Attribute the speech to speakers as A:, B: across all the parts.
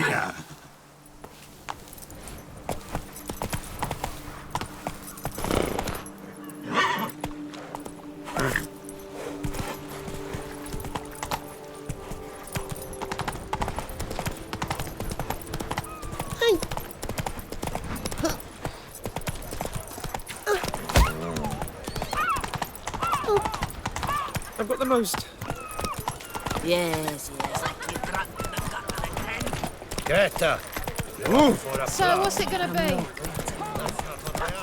A: Rivia!
B: I've got the most.
C: Yes.
A: Greta!
D: So what's it gonna be?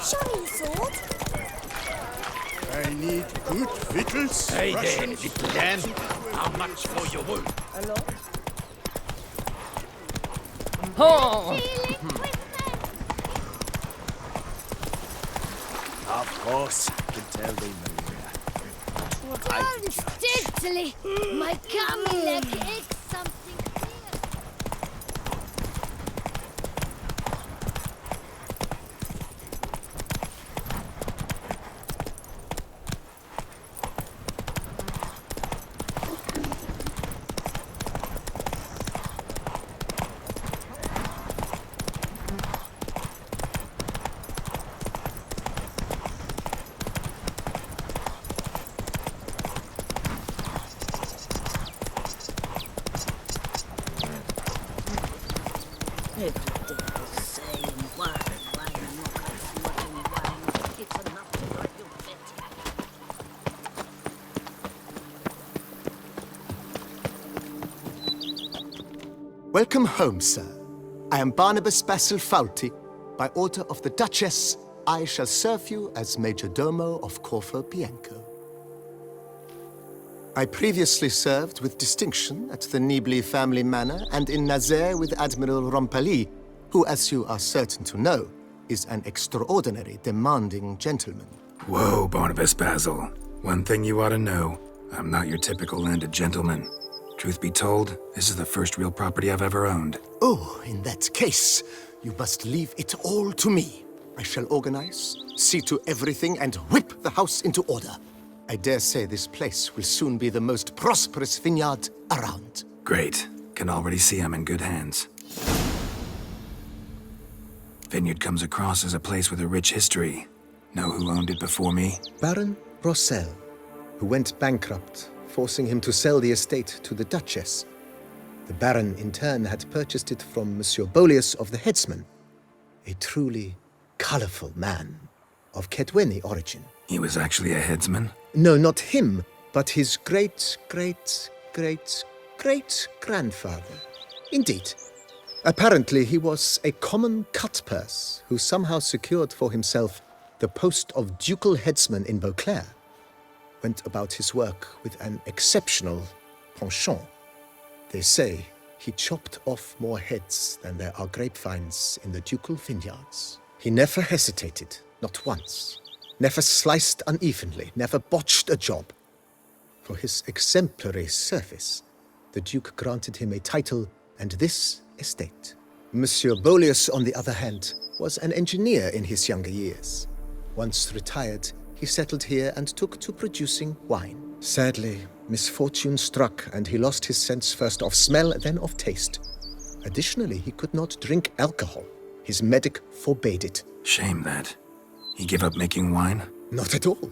E: Shiny sword?
A: I need good victuals.
F: Hey there,
A: rations,
F: little lamb. How much for your wool?
D: Oh!
A: Of course, I can tell they know
E: Instantly! My camel leg aches something here.
C: Every day the same. Wine, wine. It's enough to drive you fit.
G: Welcome home, sir. I am Barnabas Basil Fawlty. By order of the Duchess, I shall serve you as Major Domo of Corfu Bianco. I previously served with distinction at the Nibli family manor and in Nazaire with Admiral Rompali, who, as you are certain to know, is an extraordinary, demanding gentleman.
H: Whoa, Barnabas Basil. One thing you ought to know, I'm not your typical landed gentleman. Truth be told, this is the first real property I've ever owned.
G: Oh, in that case, you must leave it all to me. I shall organize, see to everything, and whip the house into order. I dare say this place will soon be the most prosperous vineyard around.
H: Great. Can already see I'm in good hands. Vineyard comes across as a place with a rich history. Know who owned it before me?
G: Baron Rossel, who went bankrupt, forcing him to sell the estate to the Duchess. The Baron, in turn, had purchased it from Monsieur Bolius of the Headsman, a truly colorful man of Kedweni origin.
H: He was actually a headsman?
G: No, not him, but his great-great-great-great-grandfather. Indeed. Apparently, he was a common cut-purse who somehow secured for himself the post of ducal headsman in Beauclair. Went about his work with an exceptional penchant. They say he chopped off more heads than there are grapevines in the ducal vineyards. He never hesitated, not once. Never sliced unevenly, never botched a job. For his exemplary service, the Duke granted him a title and this estate. Monsieur Bolius, on the other hand, was an engineer in his younger years. Once retired, he settled here and took to producing wine. Sadly, misfortune struck and he lost his sense first of smell, then of taste. Additionally, he could not drink alcohol. His medic forbade it.
H: Shame that. He gave up making wine?
G: Not at all.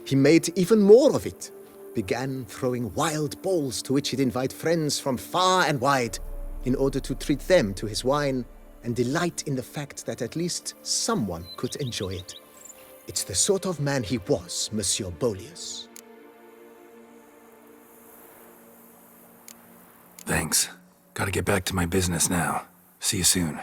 G: He made even more of it. Began throwing wild balls to which he'd invite friends from far and wide in order to treat them to his wine and delight in the fact that at least someone could enjoy it. It's the sort of man he was, Monsieur Bolius.
H: Thanks. Gotta get back to my business now. See you soon.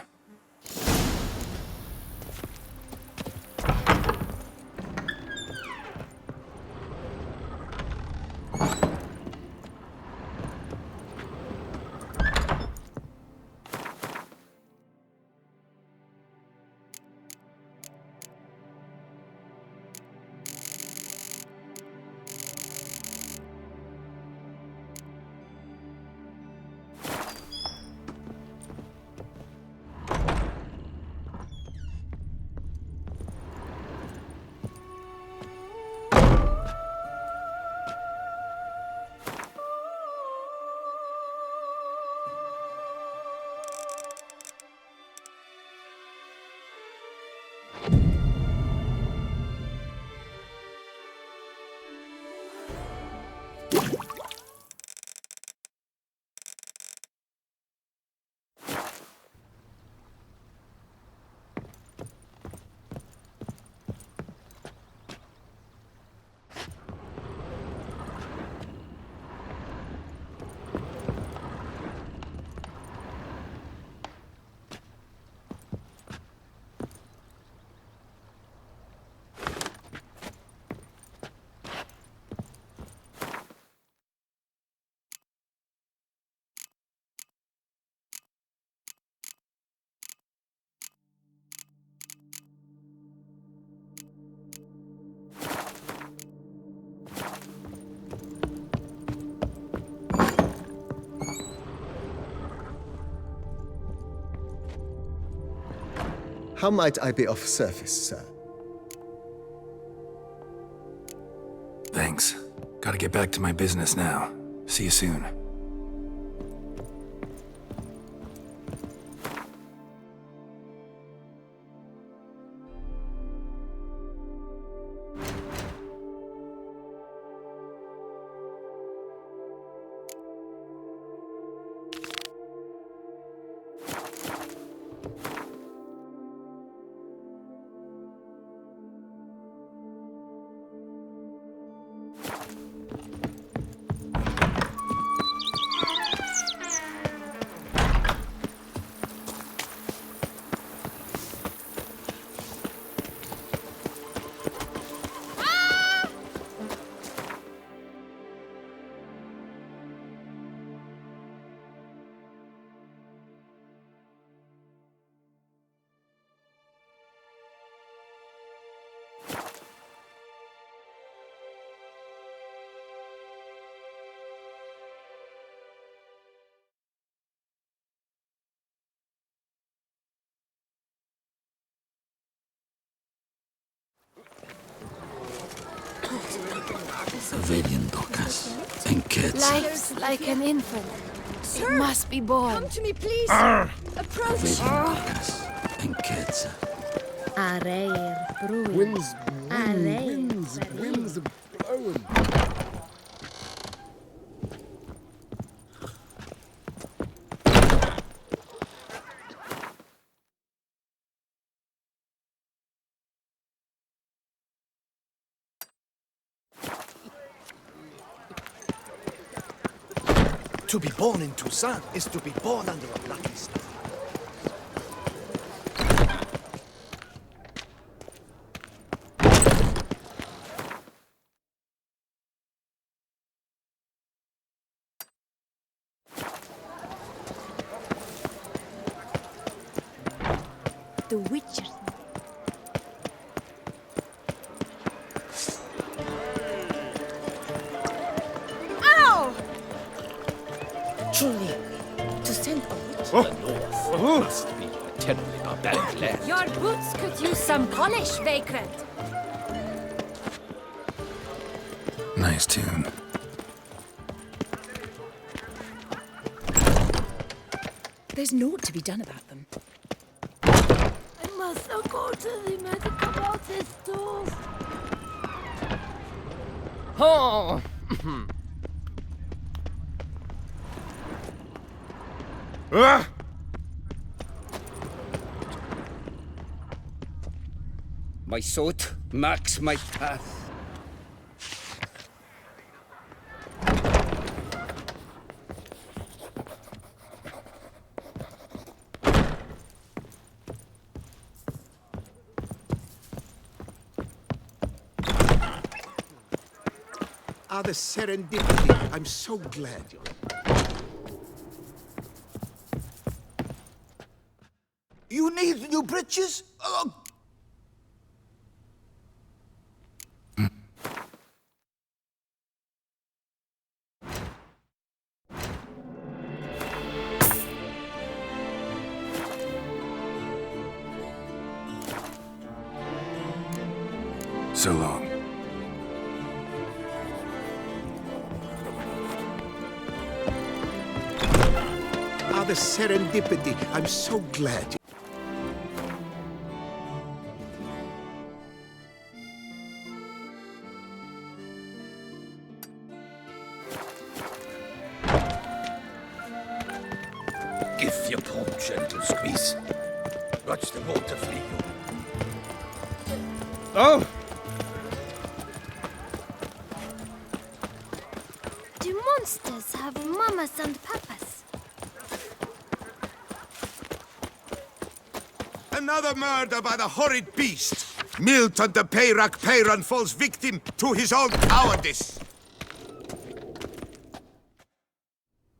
G: How might I be of service, sir?
H: Thanks. Gotta get back to my business now. See you soon.
F: Valiant Docus and kids.
D: Life's like an infant. It must be born.
E: Come to me, please. Approach.
F: Valiant Docus and kids.
C: Areir brewing.
A: Winds,
C: Areir.
A: winds blowing. To be born in Toussaint is to be born under a lucky star.
E: The Witcher. Ow!
C: Truly, to send a witch.
F: The North must be a terribly barbaric land.
E: Your boots could use some polish, Vagrant.
H: Nice tune.
C: There's naught to be done about them.
E: I must now go to the medical office stores.
B: Oh! My sword marks my path.
A: Ah, the serendipity. I'm so glad you're... You need new britches? Oh.
H: So long.
A: Ah, the serendipity. I'm so glad you...
F: Give your paw a gentle squeeze. Watch the water flee you.
B: Oh!
E: Do monsters have mamas and papas?
A: Another murder by the horrid beast. Milton the Peyrak Peyran falls victim to his own cowardice.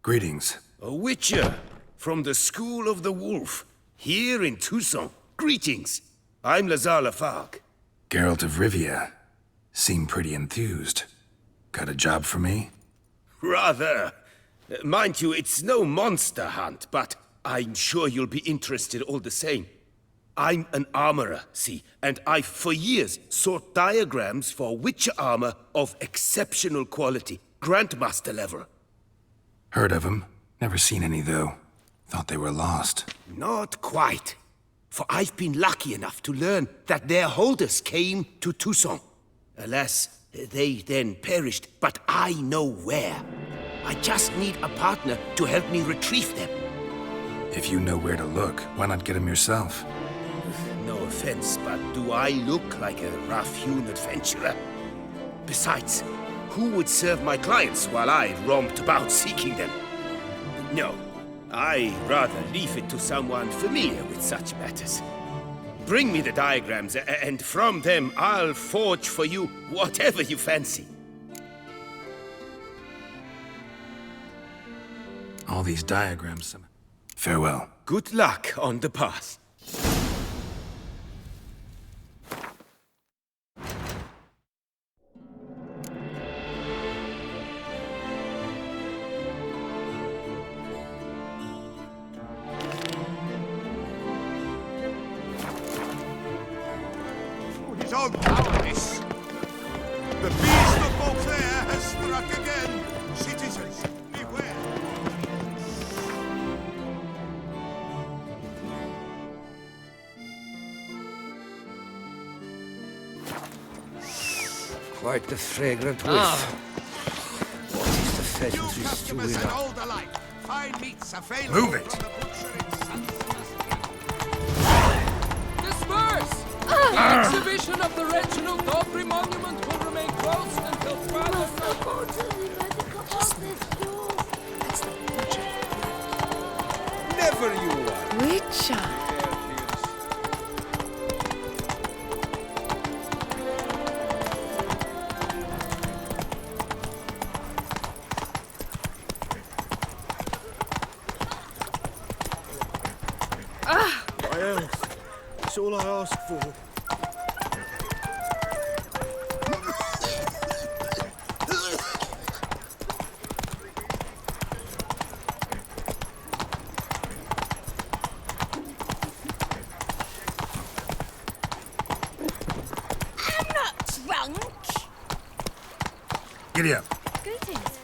H: Greetings.
I: A witcher from the School of the Wolf, here in Toussaint. Greetings. I'm Lazar Lafargue.
H: Geralt of Rivia. Seem pretty enthused. Got a job for me?
I: Rather. Mind you, it's no monster hunt, but I'm sure you'll be interested all the same. I'm an armorer, see, and I've for years sought diagrams for witcher armor of exceptional quality, Grandmaster level.
H: Heard of them. Never seen any, though. Thought they were lost.
I: Not quite. For I've been lucky enough to learn that their holders came to Toussaint. Alas, they then perished, but I know where. I just need a partner to help me retrieve them.
H: If you know where to look, why not get them yourself?
I: No offense, but do I look like a rough-hewn adventurer? Besides, who would serve my clients while I romped about seeking them? No, I'd rather leave it to someone familiar with such matters. Bring me the diagrams, and from them I'll forge for you whatever you fancy.
H: All these diagrams. Farewell.
I: Good luck on the path.
A: His own cowardice. The beast of Beauclair has struck again. Citizens, beware.
B: Quite the fragrant whiff. What is the
A: New
B: pheasantry
A: customers
B: stewing
A: and
B: up?
A: old alike. Fine meats available
H: Move it.
A: from the butcher in
J: Disperse! The exhibition of the Reginald Dobry monument will remain closed until further
B: Never you are.
C: Witcher.
F: That's all I ask for.
E: I'm not drunk.
H: Giddy up.
E: Greetings.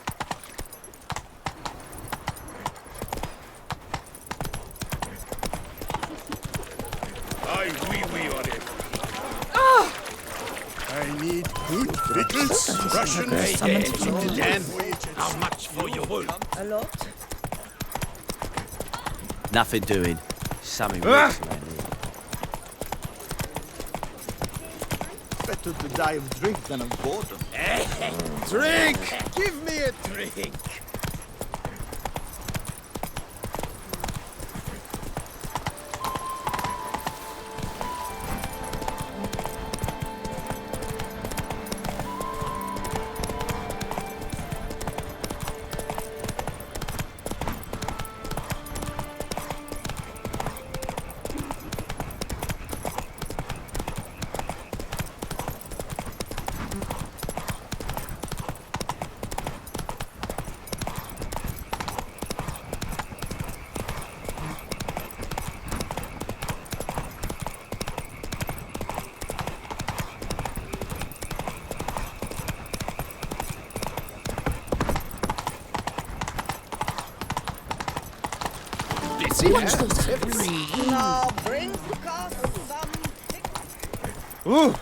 I: I wee on it.
F: I need good pickles, Russian and how much for your wool?
C: A lot.
K: Nothing doing. Something works like
F: Better to die of drink than of boredom.
K: Drink! Give me a drink!
C: Watch those hands.
E: Now bring the castle some
K: Ooh!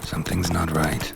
H: Something's not right.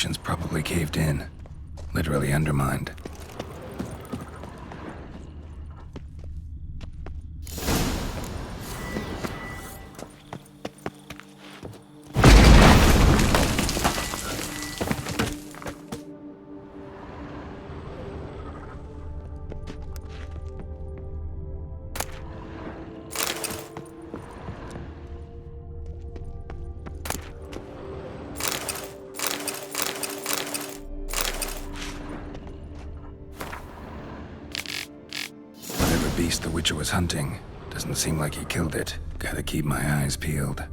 H: foundations probably caved in. Literally undermined. Beast the Witcher was hunting. Doesn't seem like he killed it. Gotta keep my eyes peeled.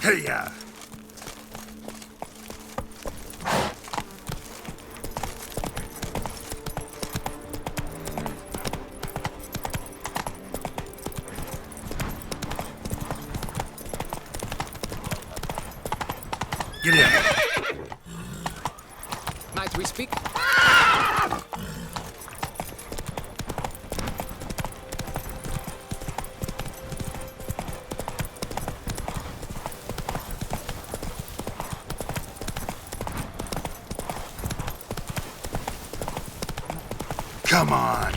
F: Hey-ya! Get in!
J: Might we speak?
F: Come on!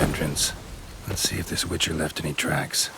H: Entrance. Let's see if this Witcher left any tracks.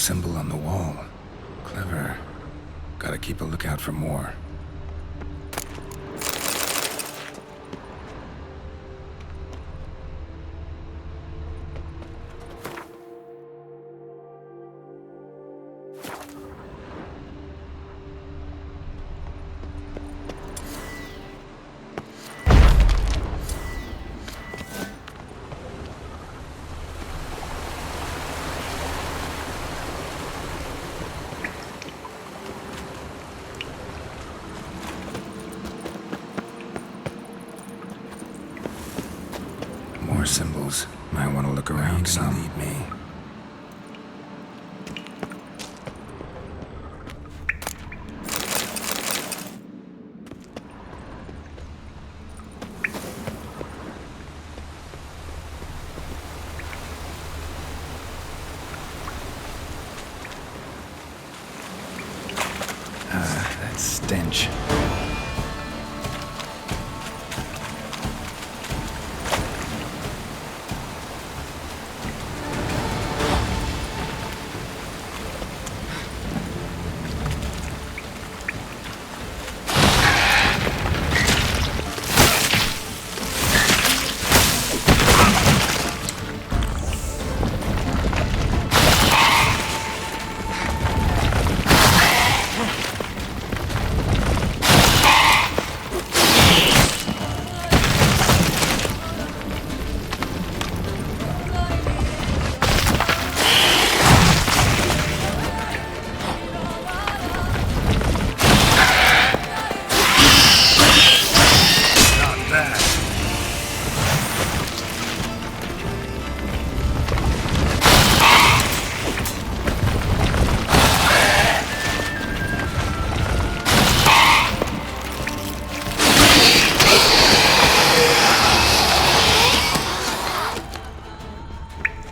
H: symbol on the wall. Clever. Gotta keep a lookout for more. More symbols. Might want to look around some. Lead me. That stench.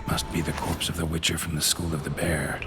H: Must be the corpse of the Witcher from the School of the Bear.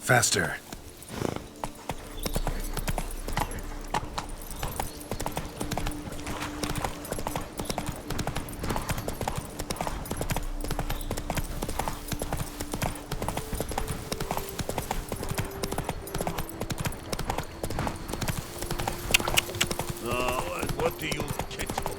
H: Faster.
F: What do you get?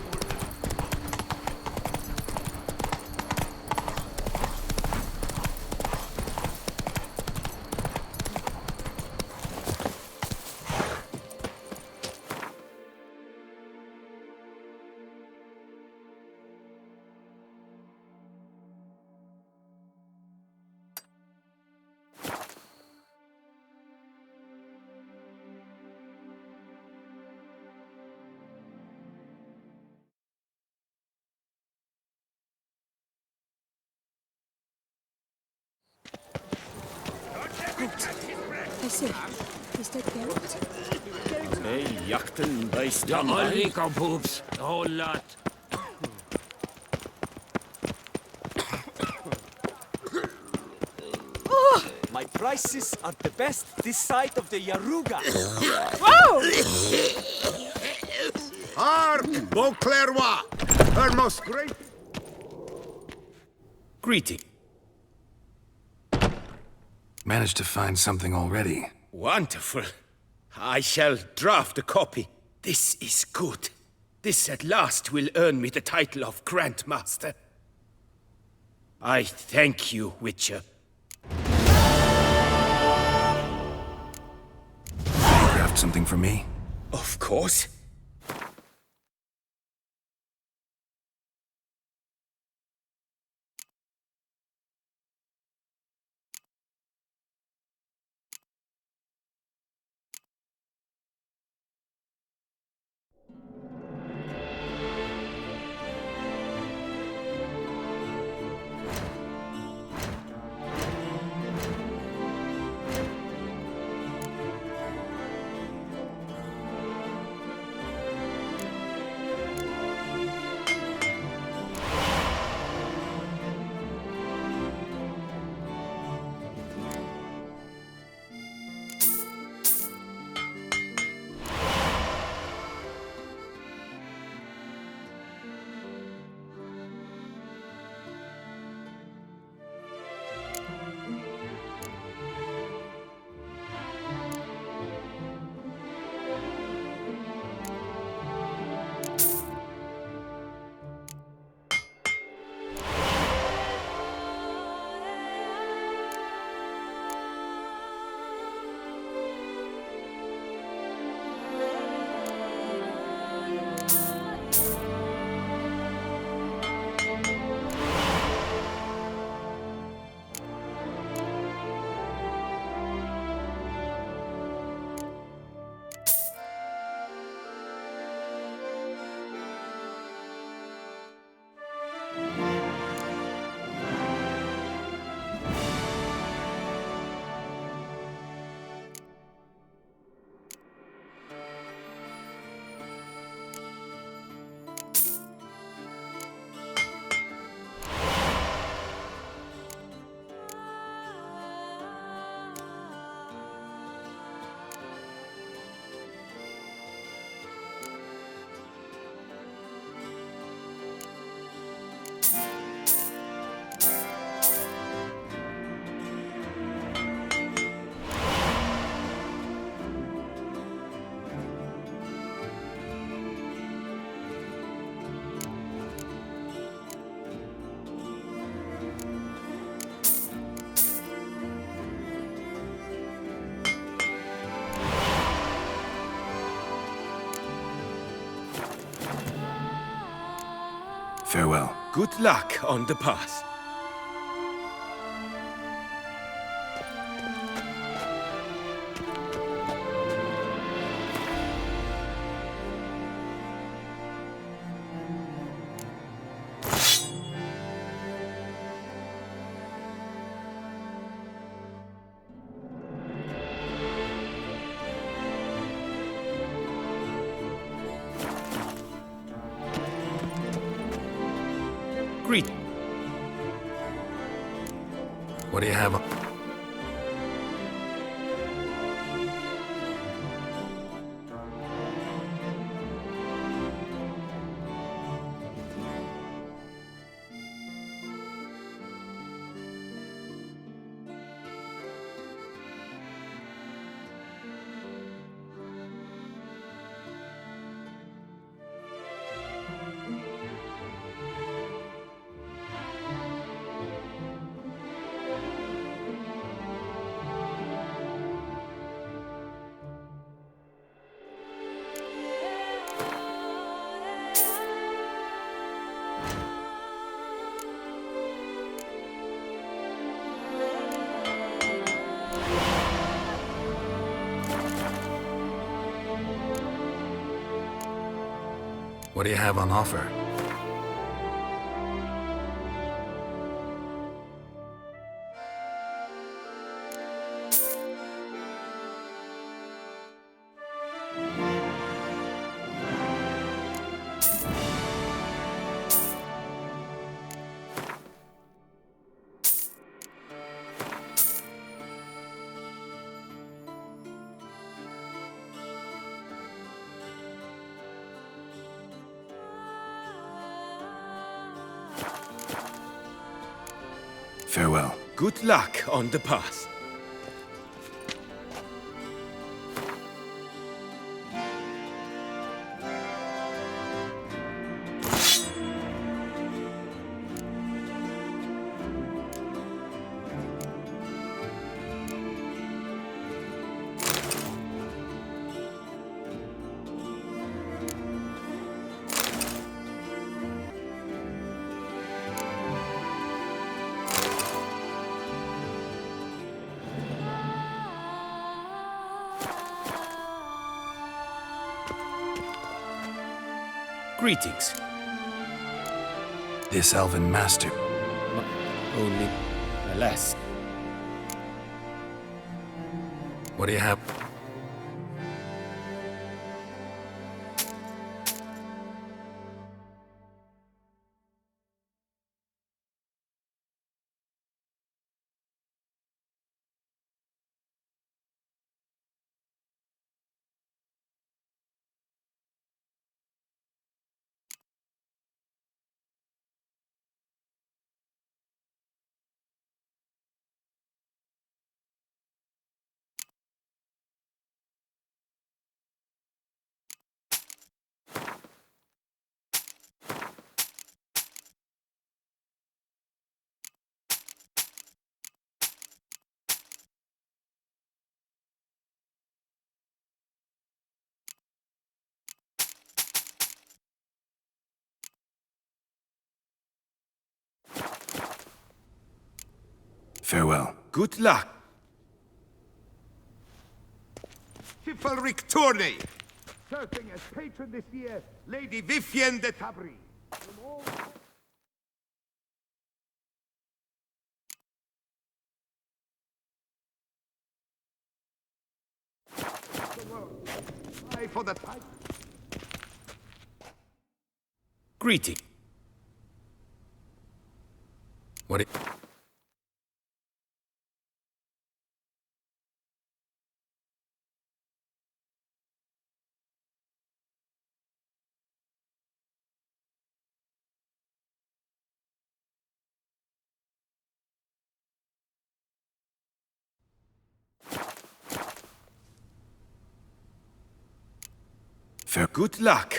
D: I see. Is that Geralt?
I: Nee, jachten bij
B: All
I: standby.
B: Rico poops. A whole lot.
K: My prices are the best this side of the Yaruga.
F: Hark, Beauclerc, her most great.
I: Greeting.
H: Managed to find something already.
I: Wonderful. I shall draft a copy. This is good. This at last will earn me the title of Grandmaster. I thank you, Witcher.
H: Craft something for me?
I: Of course.
H: Farewell.
I: Good luck on the path. Greet.
H: What do you have? What do you have on offer? Farewell.
I: Good luck on the path. Greetings.
H: This elven master.
I: Only, alas.
H: What do you have? Farewell.
I: Good luck.
A: Chivalric tourney. Serving as patron this year, Lady Vivienne de Tabry. Aye for the title.
I: Greeting.
H: What do
I: For good luck.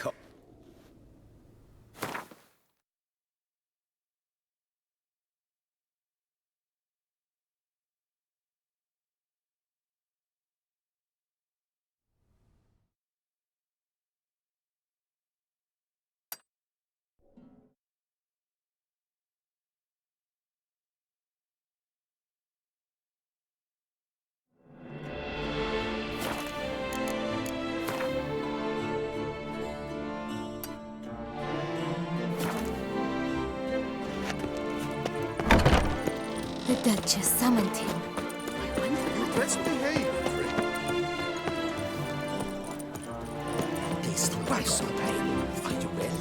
D: The Duchess summoned him. I wonder what
A: Let's behave, friend.
B: Please, twice, find you well.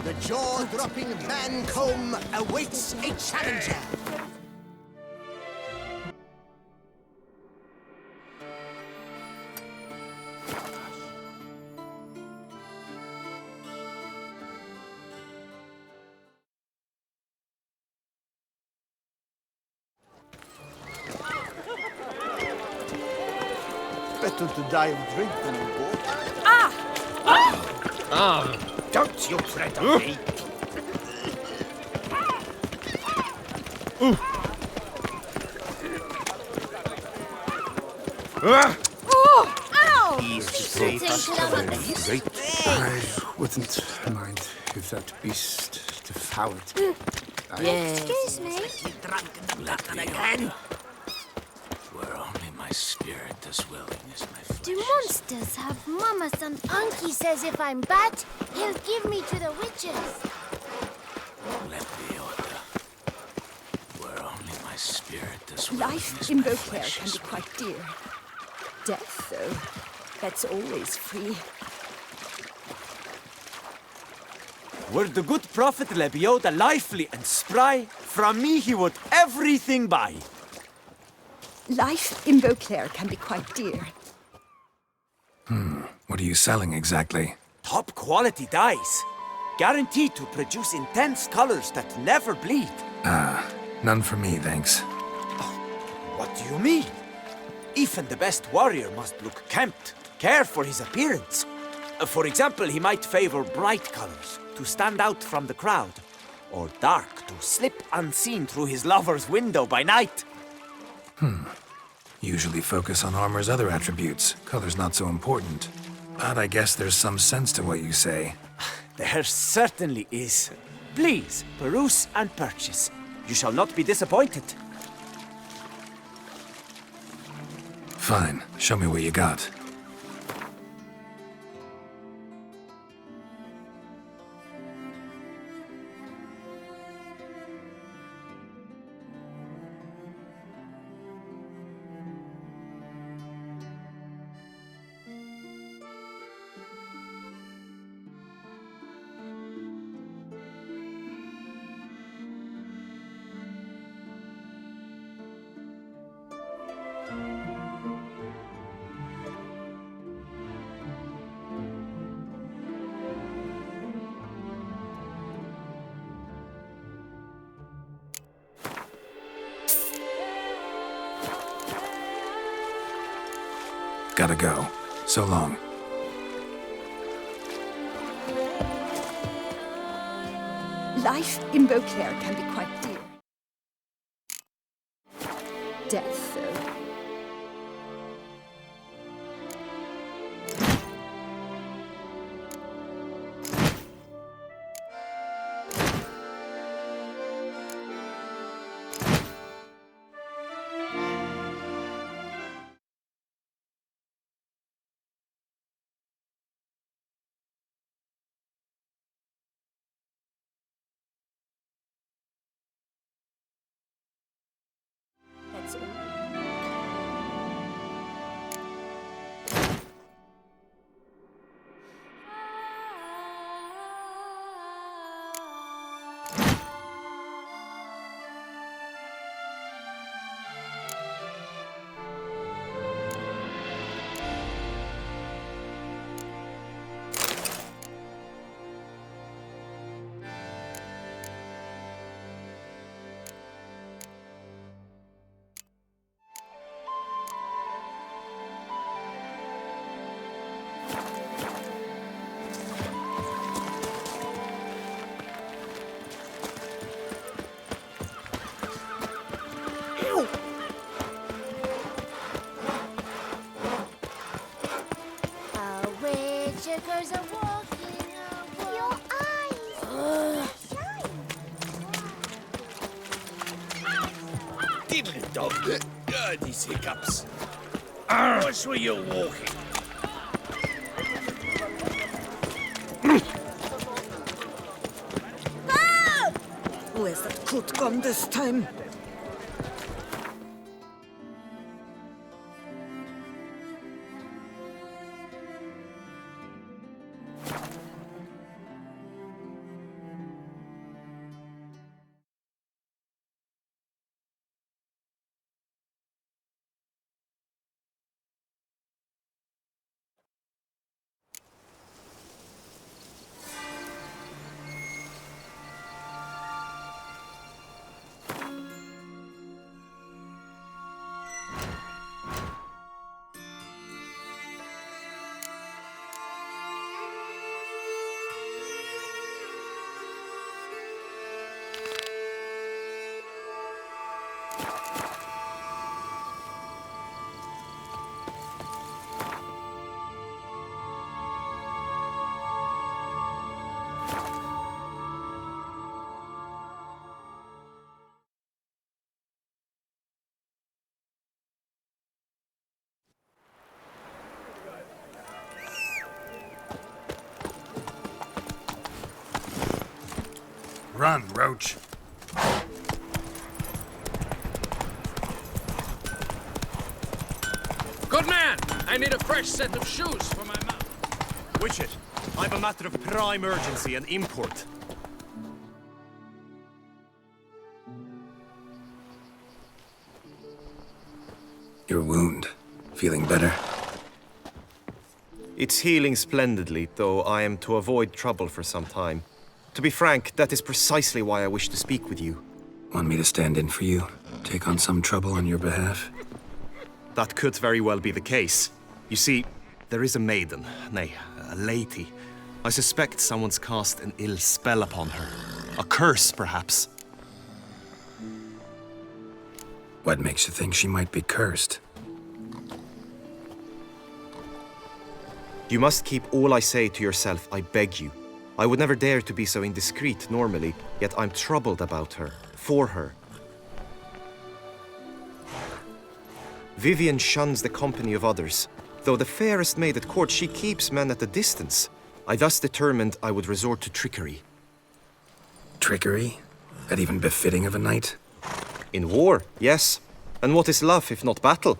B: The jaw-dropping Mancomb awaits a challenger.
F: Better to die of drink than of water.
I: Don't you tread on me.
E: Easy to say.
H: Great. I wouldn't mind if that beast devoured.
E: Excuse me.
B: Drunken glutton again.
H: spirit this willing as my flesh.
E: Do monsters have mamas and Unky says if I'm bad, he'll give me to the witches.
H: Let be order. Were only my spirit this willing
C: Life
H: as
C: in
H: my
C: Beauclair
H: flesh
C: can
H: is
C: be quite dear. Death, though, that's always free.
K: Were the good prophet Lebioda lively and spry, from me he would everything buy.
C: Life in Beauclair can be quite dear.
H: What are you selling exactly?
K: Top quality dyes. Guaranteed to produce intense colors that never bleed.
H: None for me, thanks.
K: What do you mean? Even the best warrior must look kempt, care for his appearance. For example, he might favor bright colors to stand out from the crowd, or dark to slip unseen through his lover's window by night.
H: Usually focus on armor's other attributes. Color's not so important. But I guess there's some sense to what you say.
K: There certainly is. Please, peruse and purchase. You shall not be disappointed.
H: Fine. Show me what you got. Gotta go. So long.
C: Life in Beauclair can be quite dear. Death, though. That's all.
E: Witchers are walking away. Your eyes.
I: Diddly dog. These hiccups. Watch where you're walking.
C: Where's that coot gone this time?
H: Run, Roach.
J: Good man! I need a fresh set of shoes for my mount.
L: Witch it. I've a matter of prime urgency and import.
H: Your wound. Feeling better?
L: It's healing splendidly, though I am to avoid trouble for some time. To be frank, that is precisely why I wish to speak with you.
H: Want me to stand in for you? Take on some trouble on your behalf?
L: That could very well be the case. You see, there is a maiden, nay, a lady. I suspect someone's cast an ill spell upon her. A curse, perhaps.
H: What makes you think she might be cursed?
L: You must keep all I say to yourself, I beg you. I would never dare to be so indiscreet normally, yet I'm troubled about her, for her. Vivian shuns the company of others. Though the fairest maid at court, she keeps men at a distance. I thus determined I would resort to trickery.
H: Trickery? That even befitting of a knight?
L: In war, yes. And what is love if not battle?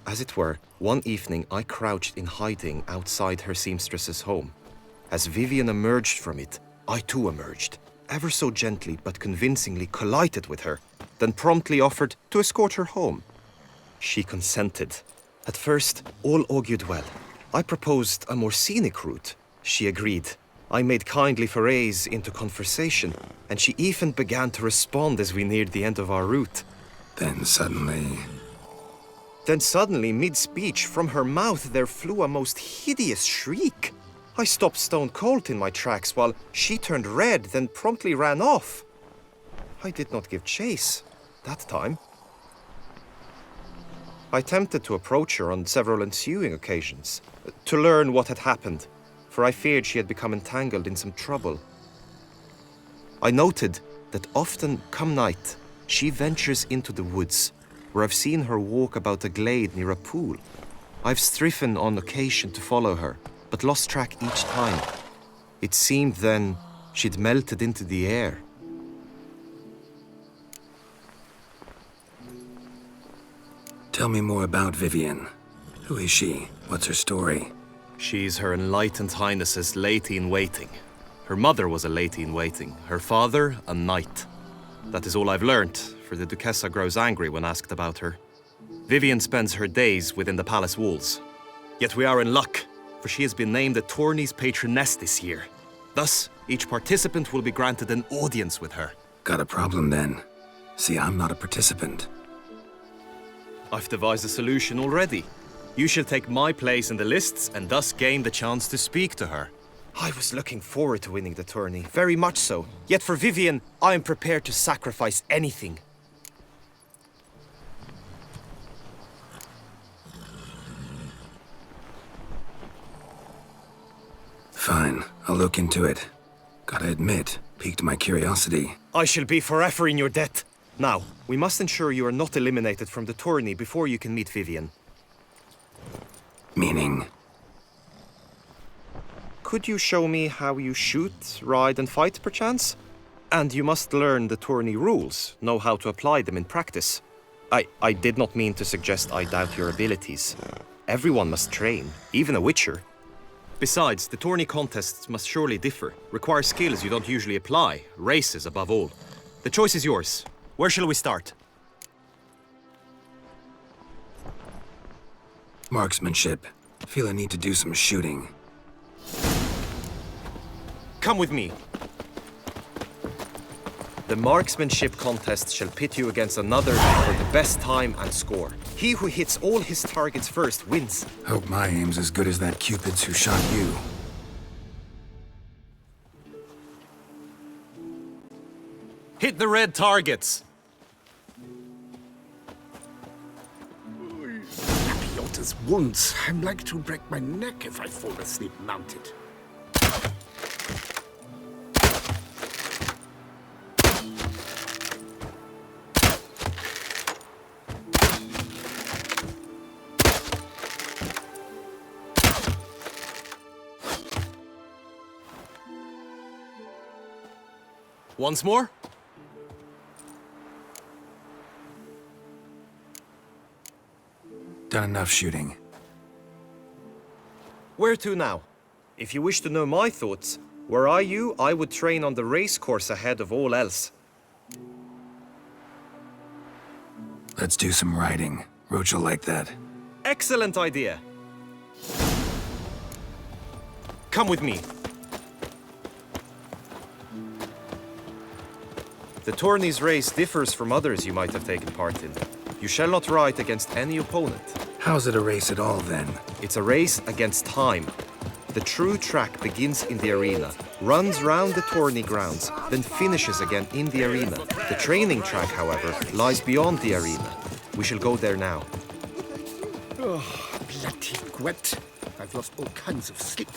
L: As it were, one evening I crouched in hiding outside her seamstress's home. As Vivian emerged from it, I too emerged, ever so gently but convincingly collided with her, then promptly offered to escort her home. She consented. At first, all augured well. I proposed a more scenic route. She agreed. I made kindly forays into conversation, and she even began to respond as we neared the end of our route.
H: Then suddenly,
L: mid-speech, from her mouth there flew a most hideous shriek. I stopped stone cold in my tracks while she turned red, then promptly ran off. I did not give chase that time. I attempted to approach her on several ensuing occasions, to learn what had happened, for I feared she had become entangled in some trouble. I noted that often, come night, she ventures into the woods, where I've seen her walk about a glade near a pool. I've striven on occasion to follow her, but lost track each time. It seemed then she'd melted into the air.
H: tell me more about Vivian. Who is she? What's her story?
L: She's Her Enlightened Highness's lady-in-waiting. Her mother was a lady-in-waiting, her father a knight. That is all I've learnt, for the Duchessa grows angry when asked about her. Vivian spends her days within the palace walls. Yet we are in luck, for she has been named the tourney's patroness this year. Thus, each participant will be granted an audience with her.
H: Got a problem then. See, I'm not a participant.
L: I've devised a solution already. You shall take my place in the lists and thus gain the chance to speak to her. I was looking forward to winning the tourney, very much so. Yet for Vivian, I am prepared to sacrifice anything.
H: Fine, I'll look into it. Gotta admit, piqued my curiosity.
L: I shall be forever in your debt. Now, we must ensure you are not eliminated from the tourney before you can meet Vivian.
H: Meaning?
L: Could you show me how you shoot, ride and fight, perchance? And you must learn the tourney rules, know how to apply them in practice. I did not mean to suggest I doubt your abilities. Everyone must train, even a witcher. Besides, the tourney contests must surely differ, require skills you don't usually apply, races above all. The choice is yours. Where shall we start?
H: Marksmanship. Feel a need to do some shooting.
L: Come with me. The marksmanship contest shall pit you against another for the best time and score. He who hits all his targets first wins.
H: Hope my aim's as good as that Cupid's who shot you.
L: Hit the red targets.
F: Piot's wounds. I'm like to break my neck if I fall asleep mounted.
J: Once more?
H: Done enough shooting.
L: Where to now? If you wish to know my thoughts, were I you, I would train on the race course ahead of all else.
H: Let's do some riding. Roach will like that.
L: Excellent idea. Come with me. The tourney's race differs from others you might have taken part in. You shall not ride against any opponent.
H: How's it a race at all, then?
L: It's a race against time. The true track begins in the arena, runs round the tourney grounds, then finishes again in the arena. The training track, however, lies beyond the arena. We shall go there now.
F: Oh, bloody wet. I've lost all kinds of sleep.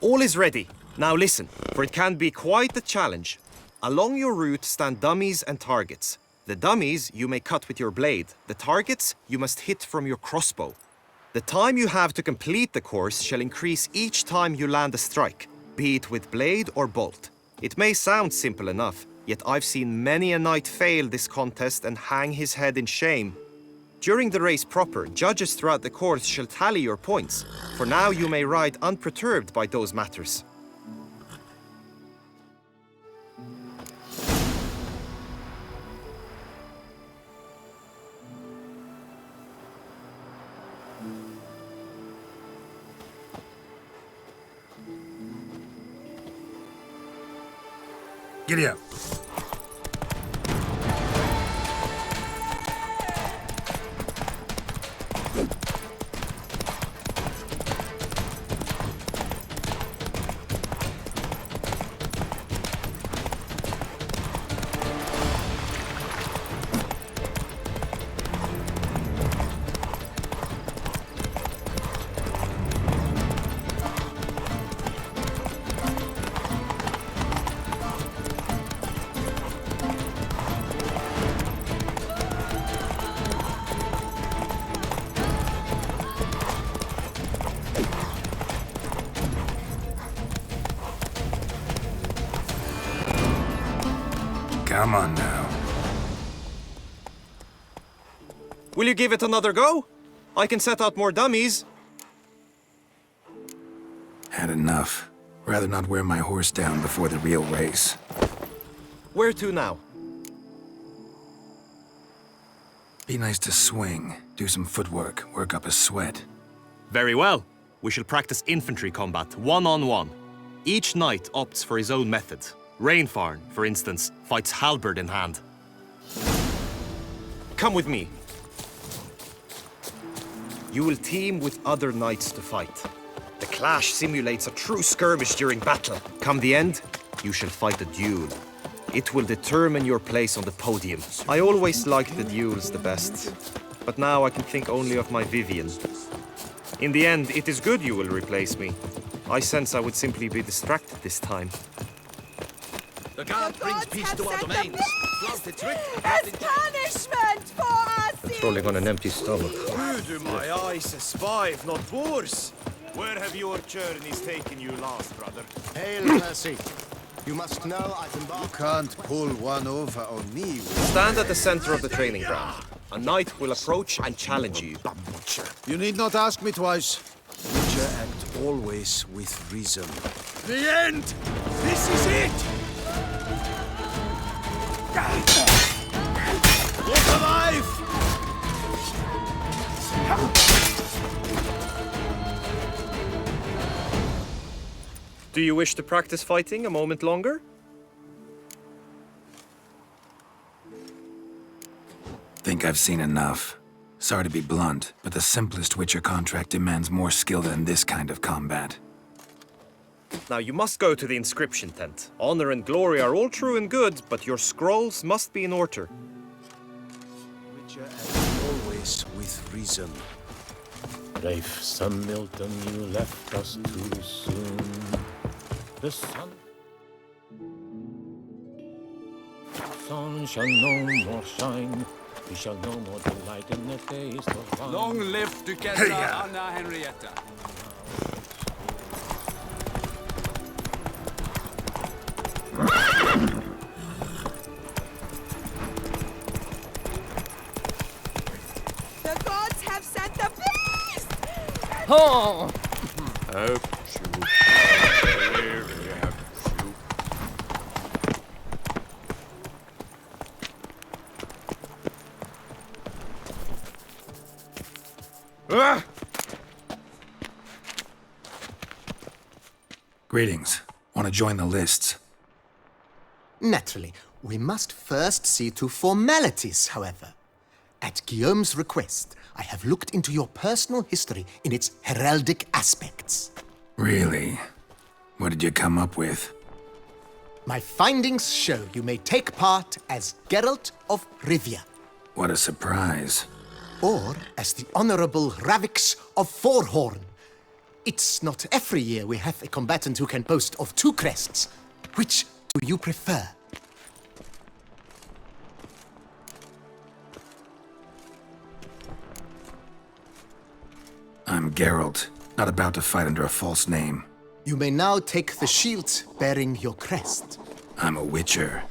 L: All is ready. Now listen, for it can be quite a challenge. Along your route stand dummies and targets. The dummies you may cut with your blade. The targets you must hit from your crossbow. The time you have to complete the course shall increase each time you land a strike, be it with blade or bolt. It may sound simple enough, yet I've seen many a knight fail this contest and hang his head in shame. During the race proper, judges throughout the course shall tally your points. For now you may ride unperturbed by those matters.
H: Giddy up. Come on now.
L: Will you give it another go? I can set out more dummies.
H: Had enough. Rather not wear my horse down before the real race.
L: Where to now?
H: Be nice to swing, do some footwork, work up a sweat.
L: Very well. We shall practice infantry combat, one-on-one. Each knight opts for his own method. Rainfarn, for instance, fights halberd in hand. Come with me. You will team with other knights to fight. The clash simulates a true skirmish during battle. Come the end, you shall fight a duel. It will determine your place on the podium. I always liked the duels the best, but now I can think only of my Vivian. In the end, it is good you will replace me. I sense I would simply be distracted this time.
K: The god brings peace to our domains.
C: As punishment for our sins!
B: Trolling on an empty stomach.
I: Who do my eyes espy if not boors? Where have your journeys taken you last, brother?
F: Hail, Percy. You must know I've embarked. You can't pull one over on me.
L: Stand at the center of the training ground. A knight will approach and challenge you.
F: You need not ask me twice. Witcher act always with reason.
I: The end! This is it! Look alive!
L: Do you wish to practice fighting a moment longer?
H: Think I've seen enough. Sorry to be blunt, but the simplest Witcher contract demands more skill than this kind of combat.
L: Now you must go to the inscription tent. Honor and glory are all true and good, but your scrolls must be in order.
F: Witcher act always with reason.
M: Rafe, son Milton, you left us too soon. The sun... sun shall no more shine. We shall no more delight in the taste of wine.
J: Long live Duchessa Anna Henrietta.
C: The gods have sent the beast!
J: Oh!
H: Greetings. Want to join the lists?
G: Naturally, we must first see to formalities, however. At Guillaume's request, I have looked into your personal history in its heraldic aspects.
H: Really? What did you come up with?
G: My findings show you may take part as Geralt of Rivia.
H: What a surprise.
G: Or as the Honorable Ravix of Forhorn. It's not every year we have a combatant who can boast of 2 crests. Which do you prefer?
H: I'm Geralt, not about to fight under a false name.
G: You may now take the shield bearing your crest.
H: I'm a witcher.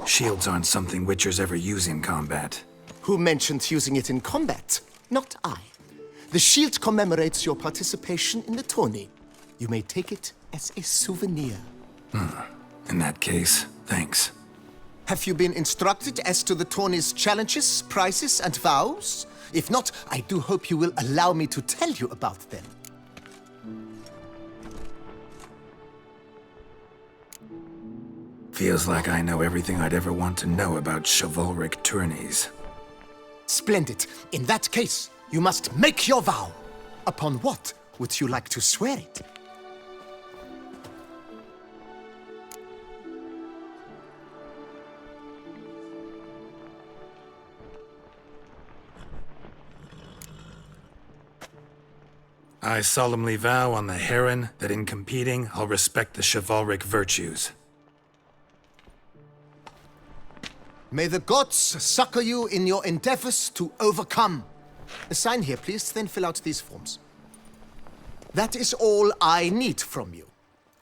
H: Shields aren't something witchers ever use in combat.
G: Who mentioned using it in combat? Not I. The shield commemorates your participation in the tourney. You may take it as a souvenir.
H: In that case, thanks.
G: Have you been instructed as to the tourney's challenges, prizes, and vows? If not, I do hope you will allow me to tell you about them.
H: Feels like I know everything I'd ever want to know about chivalric tourneys.
G: Splendid. In that case, you must make your vow. Upon what would you like to swear it?
H: I solemnly vow on the heron that in competing, I'll respect the chivalric virtues.
G: May the gods succor you in your endeavors to overcome. Sign here, please, then fill out these forms. That is all I need from you.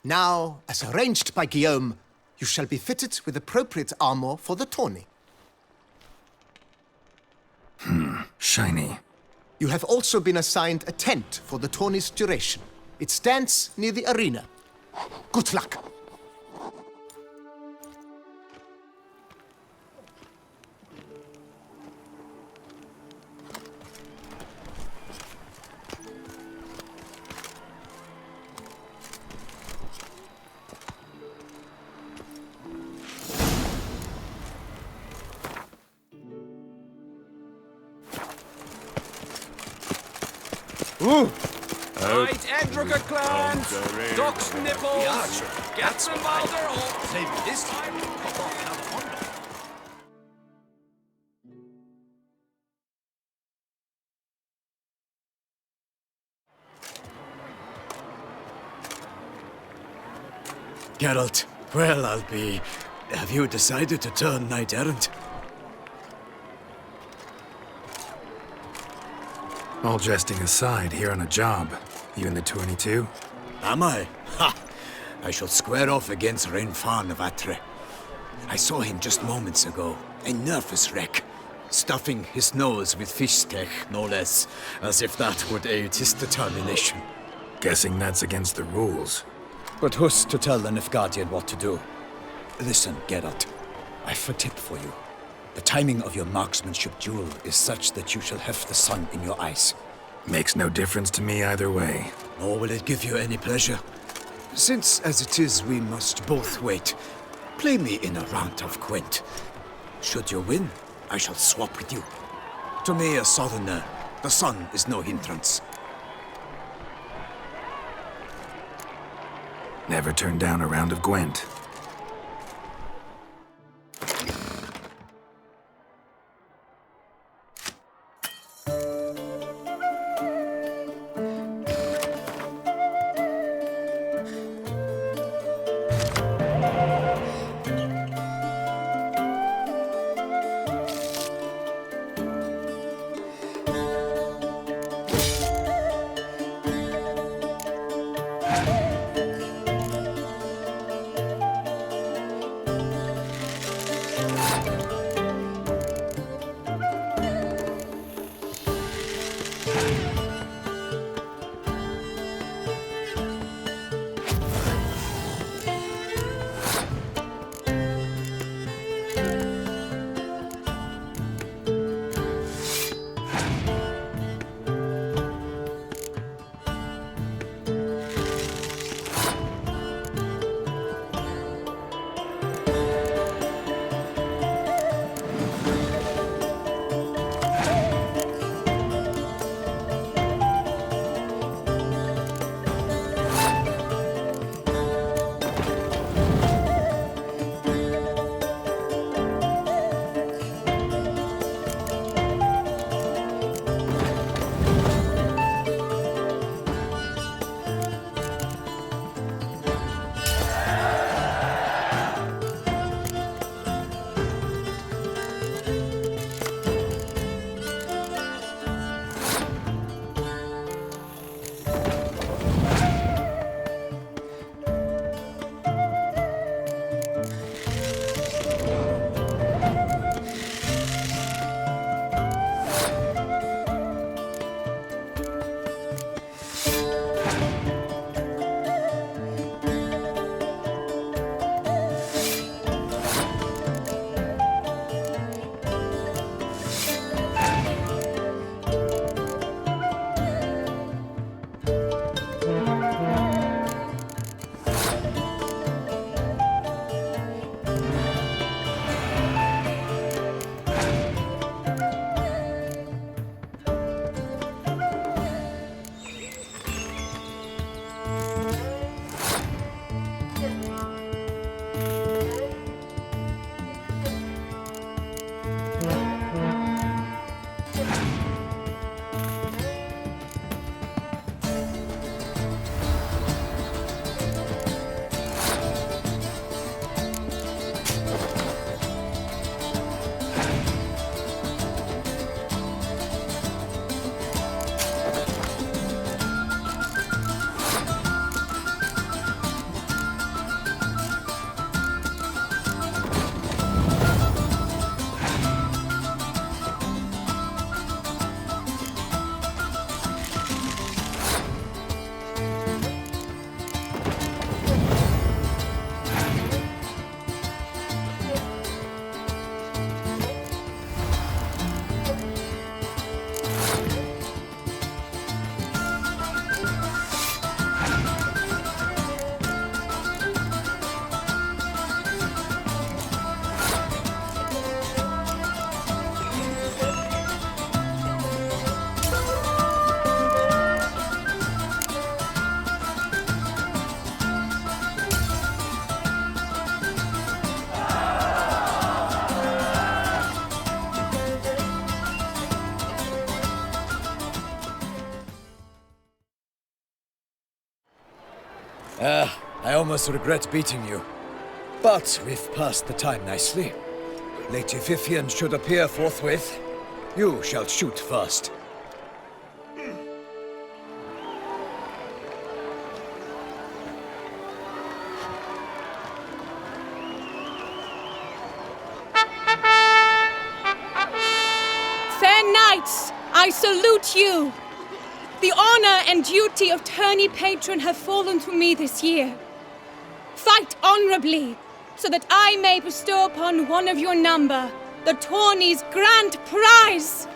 G: Now, as arranged by Guillaume, you shall be fitted with appropriate armor for the tourney.
H: Shiny.
G: You have also been assigned a tent for the tourney's duration. It stands near the arena. Good luck.
J: Right, Edrica clans! Ducks nipples! Get them while they're up! Save me this time! Pop off another Honda.
K: Geralt, well, I'll be... Have you decided to turn knight-errant?
H: All jesting aside, here on a job. You in the 22?
K: Am I? Ha! I shall square off against Rainfan of Atre. I saw him just moments ago, a nervous wreck, stuffing his nose with fish steak, no less, as if that would aid his determination.
H: Guessing that's against the rules.
K: But who's to tell the Nilfgaardian what to do? Listen, Geralt, I've a tip for you. The timing of your marksmanship duel is such that you shall have the sun in your eyes.
H: Makes no difference to me either way.
K: Nor will it give you any pleasure. Since, as it is, we must both wait, play me in a round of Gwent. Should you win, I shall swap with you. To me, a southerner, the sun is no hindrance.
H: Never turn down a round of Gwent.
B: I almost regret beating you. But we've passed the time nicely. Lady Vivian should appear forthwith. You shall shoot first.
D: Fair knights, I salute you. The honor and duty of tourney patron have fallen to me this year. Fight honorably, so that I may bestow upon one of your number the tourney's grand prize.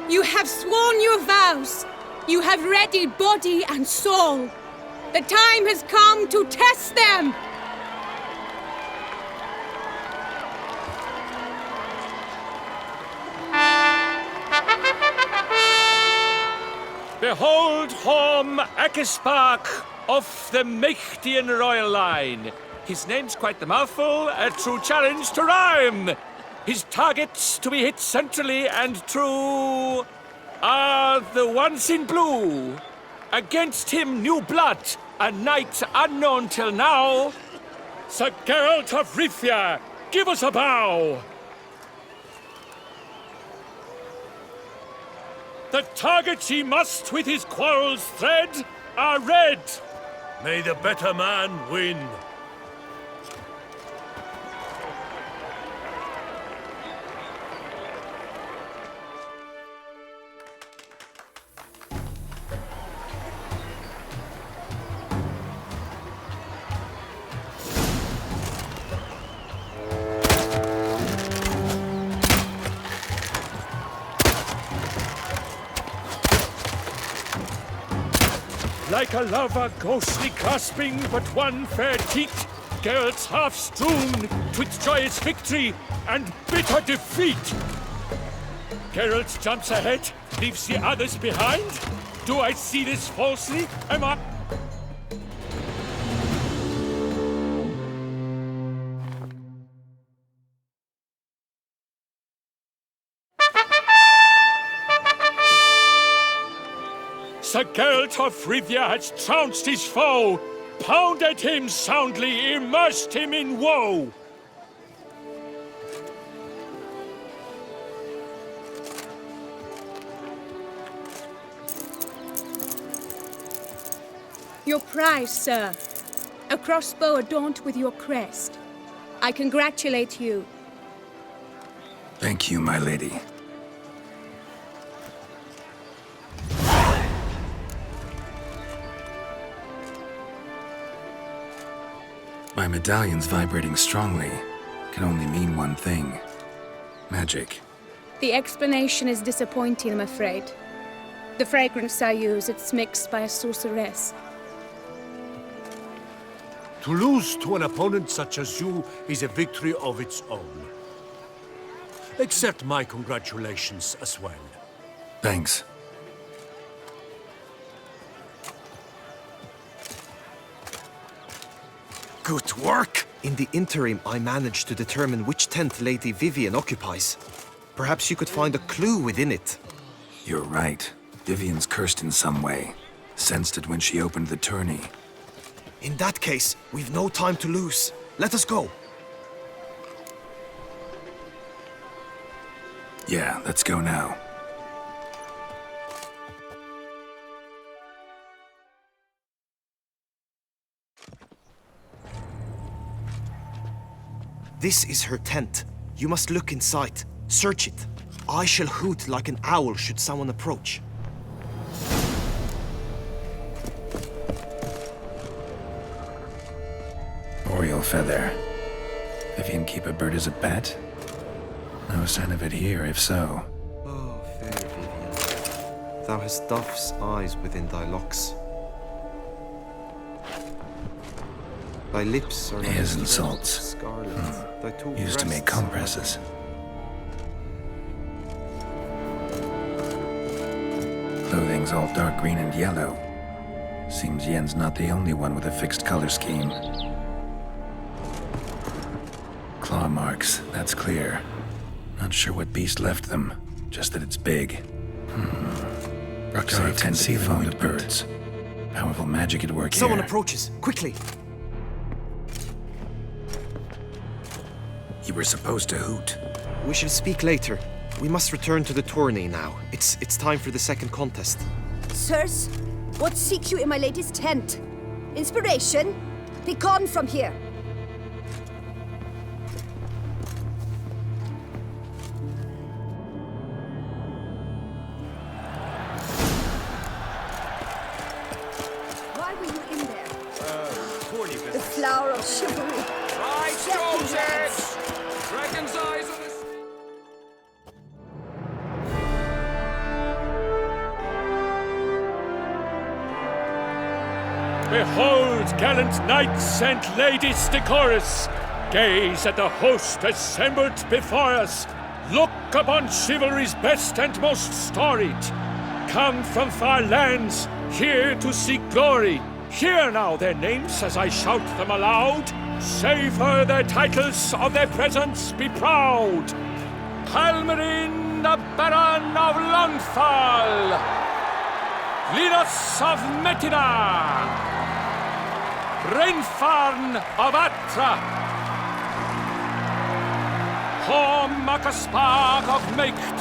D: You have sworn your vows. You have readied body and soul. The time has come to test them.
J: Behold Horm Akispark of the Mechtian royal line. His name's quite the mouthful, a true challenge to rhyme. His targets to be hit centrally and true are the ones in blue. Against him new blood, a knight unknown till now. Sir Geralt of Rivia, give us a bow. The targets he must with his quarrels thread are red.
F: May the better man win.
J: Like a lover ghostly clasping but one fair cheek, Geralt's half strewn twixt joyous victory and bitter defeat. Geralt jumps ahead, leaves the others behind. Do I see this falsely? Am I... Sir Geralt of Rivia has trounced his foe, pounded him soundly, immersed him in woe.
D: Your prize, sir. A crossbow adorned with your crest. I congratulate you.
H: Thank you, my lady. My medallion's vibrating strongly. Can only mean one thing. Magic.
D: The explanation is disappointing, I'm afraid. The fragrance I use, it's mixed by a sorceress.
F: To lose to an opponent such as you is a victory of its own. Accept my congratulations as well.
H: Thanks.
L: Good work! In the interim, I managed to determine which tent Lady Vivian occupies. Perhaps you could find a clue within it.
H: You're right. Vivian's cursed in some way. Sensed it when she opened the tourney.
L: In that case, we've no time to lose. Let us go.
H: Yeah, let's go now.
L: This is her tent. You must look inside. Search it. I shall hoot like an owl should someone approach.
H: Oriole feather. Vivian keep a bird as a pet? No sign of it here, if so.
L: Oh, fair Vivian. Thou hast dove's eyes within thy locks. Thy lips are
H: Airs and salts.
L: Scarlet. Thy two
H: Used to make
L: breasts
H: compresses. Clothing's all dark green and yellow. Seems Yen's not the only one with a fixed color scheme. Claw marks, that's clear. Not sure what beast left them, just that it's big. Say 10 feet long birds. Powerful magic at work
K: Someone
H: here.
K: approaches. Quickly!
H: You were supposed to hoot.
L: We shall speak later. We must return to the tourney now. It's time for the second contest.
C: Sirs, what seek you in my lady's tent? Inspiration? Be gone from here! Why were you in there?
I: Tourney
C: The
I: business.
C: flower of chivalry.
J: Right,
C: Second
J: Joseph! Dragon's eyes on this. Behold, gallant knights and ladies decorous, gaze at the host assembled before us. Look upon chivalry's best and most storied. Come from far lands, here to seek glory. Hear now their names as I shout them aloud. Savor their titles, of their presence be proud. Palmerin, the Baron of Lonfall. Linus of Metina. Rainfarn of Atra, Horm Akaspag of Meicht,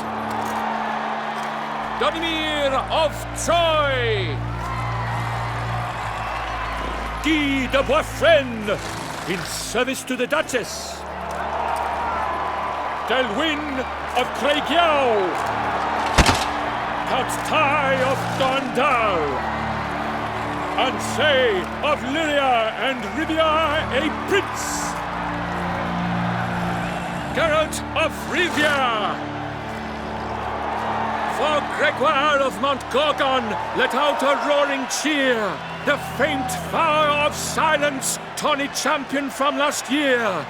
J: Donimir of Troy, Guy de Boisfren, in service to the Duchess, Delwyn of Craigiau, Count Tai of Dondal, Ansay of Lyria and Rivia, a prince. Geralt of Rivia. For Gregoire of Montgorgon, let out a roaring cheer. The famed vow of silence, tourney champion from last year.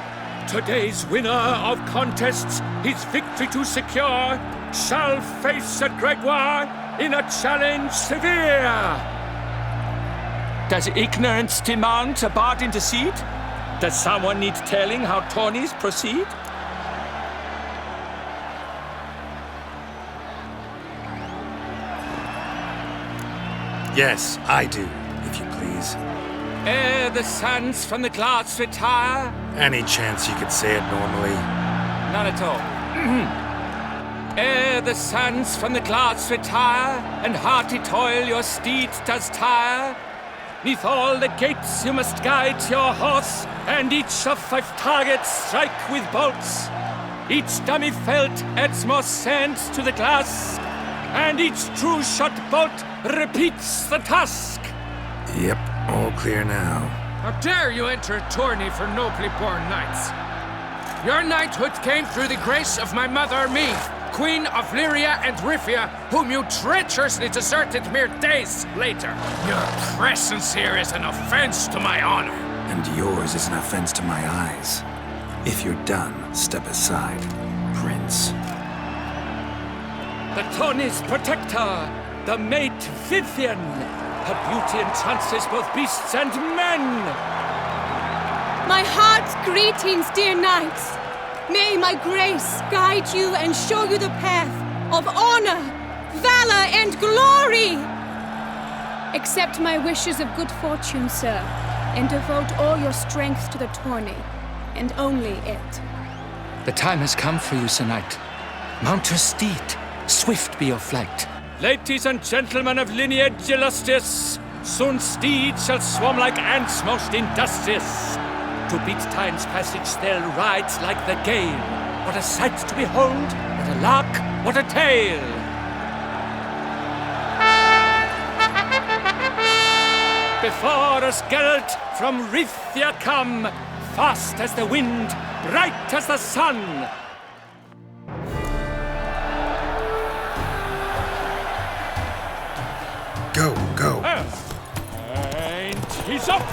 J: Today's winner of contests, his victory to secure, shall face Sir Gregoire in a challenge severe. Does ignorance demand a bard intercede? Does someone need telling how tourneys proceed?
H: Yes, I do, if you please.
J: Ere the suns from the glass retire?
H: Any chance you could say it normally?
J: None at all. Ere the suns from the glass retire, and hearty toil your steed does tire, 'neath all the gates you must guide your horse, and each of 5 targets strike with bolts. Each dummy felt adds more sand to the glass, and each true shot bolt repeats the task.
H: Yep, all clear now.
N: How dare you enter a tourney for nobly born knights? Your knighthood came through the grace of my mother, me, Queen of Lyria and Rivia, whom you treacherously deserted mere days later. Your presence here is an offense to my honor.
H: And yours is an offense to my eyes. If you're done, step aside, Prince.
J: The tourney's protector, the mate Vivian. Her beauty entrances both beasts and men.
D: My heart's greetings, dear knights. May my grace guide you and show you the path of honor, valor, and glory. Accept my wishes of good fortune, sir, and devote all your strength to the tourney, and only it.
J: The time has come for you, Sir Knight. Mount your steed. Swift be your flight. Ladies and gentlemen of lineage illustrious, soon steeds shall swarm like ants most industrious. To beat time's passage they'll ride like the gale. What a sight to behold, what a lark, what a tale! Before us Geralt from Rivia come, fast as the wind, bright as the sun.
H: Go, go.
J: And he's up!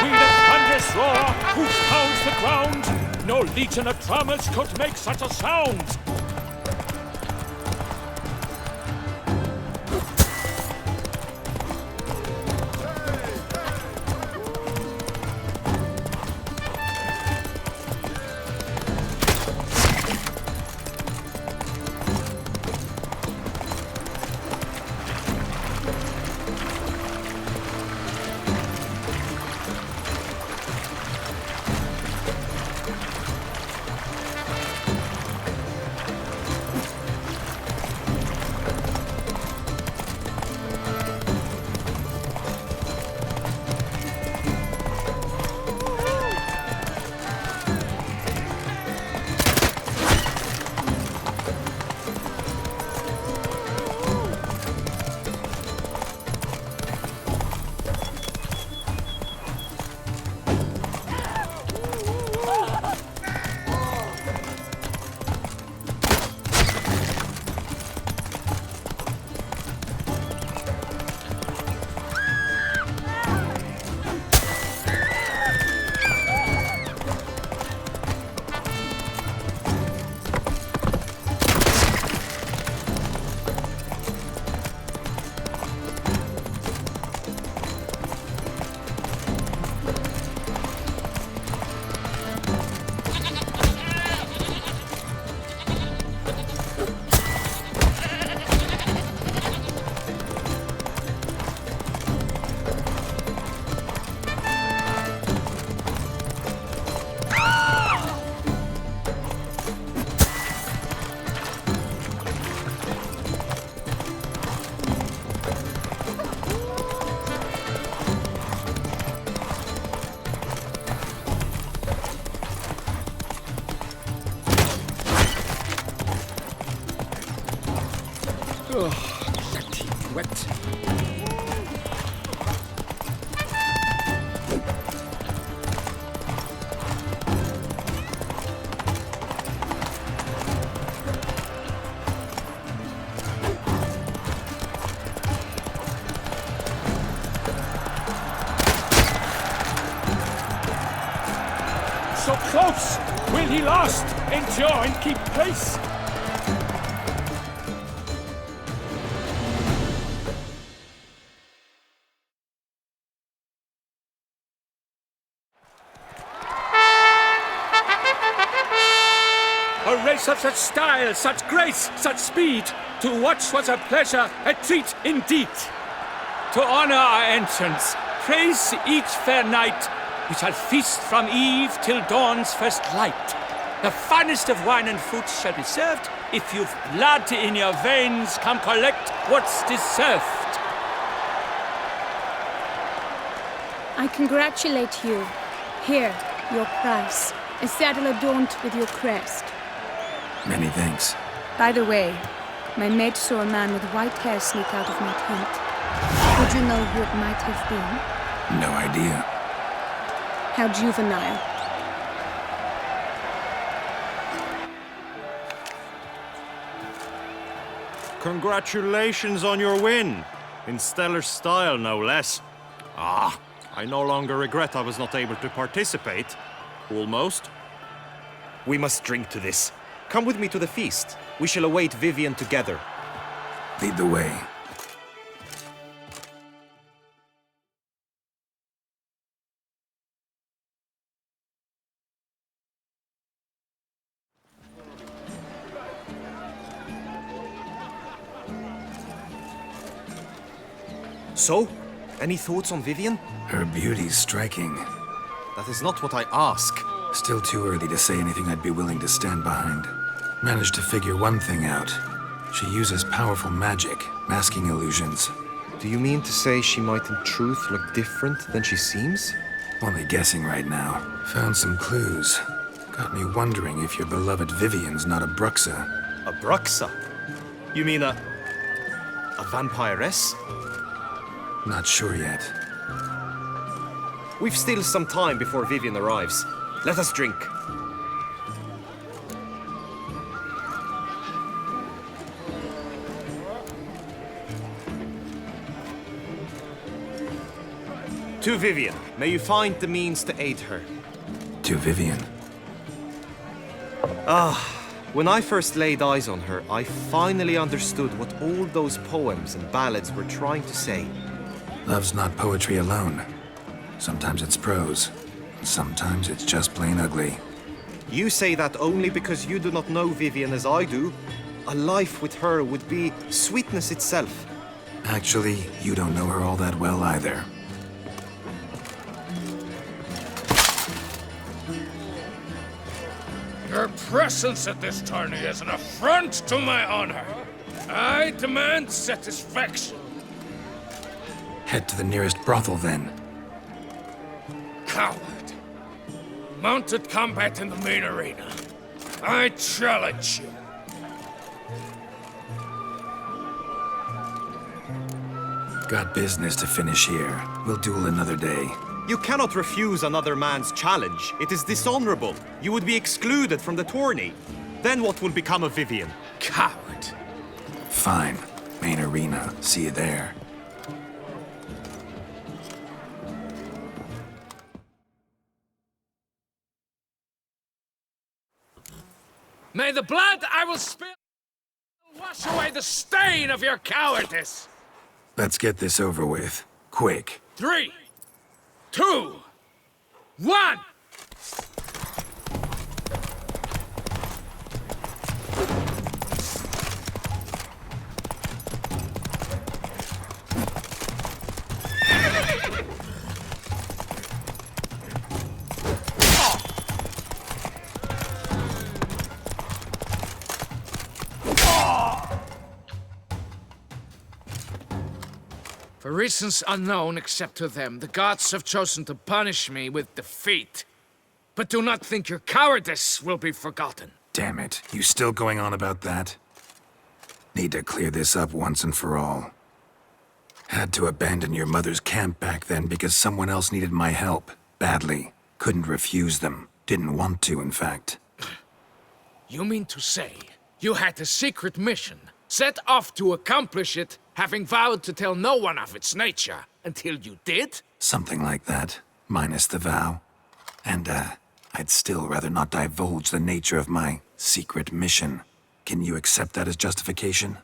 J: With a thunderous roar, whose pounds the ground, no legion of drummers could make such a sound.
N: Oh, wet.
J: So close! Will he last? Endure and keep pace? A race of such style, such grace, such speed. To watch was a pleasure, a treat indeed. To honor our entrance, praise each fair knight. We shall feast from eve till dawn's first light. The finest of wine and fruits shall be served. If you've blood in your veins, come collect what's deserved.
D: I congratulate you. Here, your price. A saddle adorned with your crest.
H: Many thanks.
D: By the way, my maid saw a man with white hair sneak out of my tent. Would you know who it might have been?
H: No idea.
D: How juvenile.
L: Congratulations on your win. In stellar style, no less. Ah, I no longer regret I was not able to participate. Almost. We must drink to this. Come with me to the feast. We shall await Vivian together.
H: Lead the way.
L: So, any thoughts on Vivian?
H: Her beauty's striking.
L: That is not what I ask.
H: Still too early to say anything I'd be willing to stand behind. Managed to figure one thing out. She uses powerful magic, masking illusions.
L: Do you mean to say she might in truth look different than she seems?
H: Only guessing right now. Found some clues. Got me wondering if your beloved Vivian's not a Bruxa.
L: A Bruxa? You mean a vampiress?
H: Not sure yet.
L: We've still some time before Vivian arrives. Let us drink. To Vivian, may you find the means to aid her.
H: To Vivian.
L: When I first laid eyes on her, I finally understood what all those poems and ballads were trying to say.
H: Love's not poetry alone. Sometimes it's prose. Sometimes it's just plain ugly.
L: You say that only because you do not know Vivian as I do. A life with her would be sweetness itself.
H: Actually, you don't know her all that well either.
N: Your presence at this tourney is an affront to my honor. I demand satisfaction.
H: Head to the nearest brothel, then.
N: Coward. Mounted combat in the main arena. I challenge you.
H: Got business to finish here. We'll duel another day.
L: You cannot refuse another man's challenge. It is dishonorable. You would be excluded from the tourney. Then what will become of Vivian?
N: Coward.
H: Fine. Main arena. See you there.
N: May the blood I will spill wash away the stain of your cowardice.
H: Let's get this over with. Quick.
N: 3, 2, 1! For reasons unknown except to them, the gods have chosen to punish me with defeat. But do not think your cowardice will be forgotten.
H: Damn it. You still going on about that? Need to clear this up once and for all. Had to abandon your mother's camp back then because someone else needed my help. Badly. Couldn't refuse them. Didn't want to, in fact.
N: You mean to say you had a secret mission, set off to accomplish it, having vowed to tell no one of its nature, until you did?
H: Something like that, minus the vow. And, I'd still rather not divulge the nature of my secret mission. Can you accept that as justification?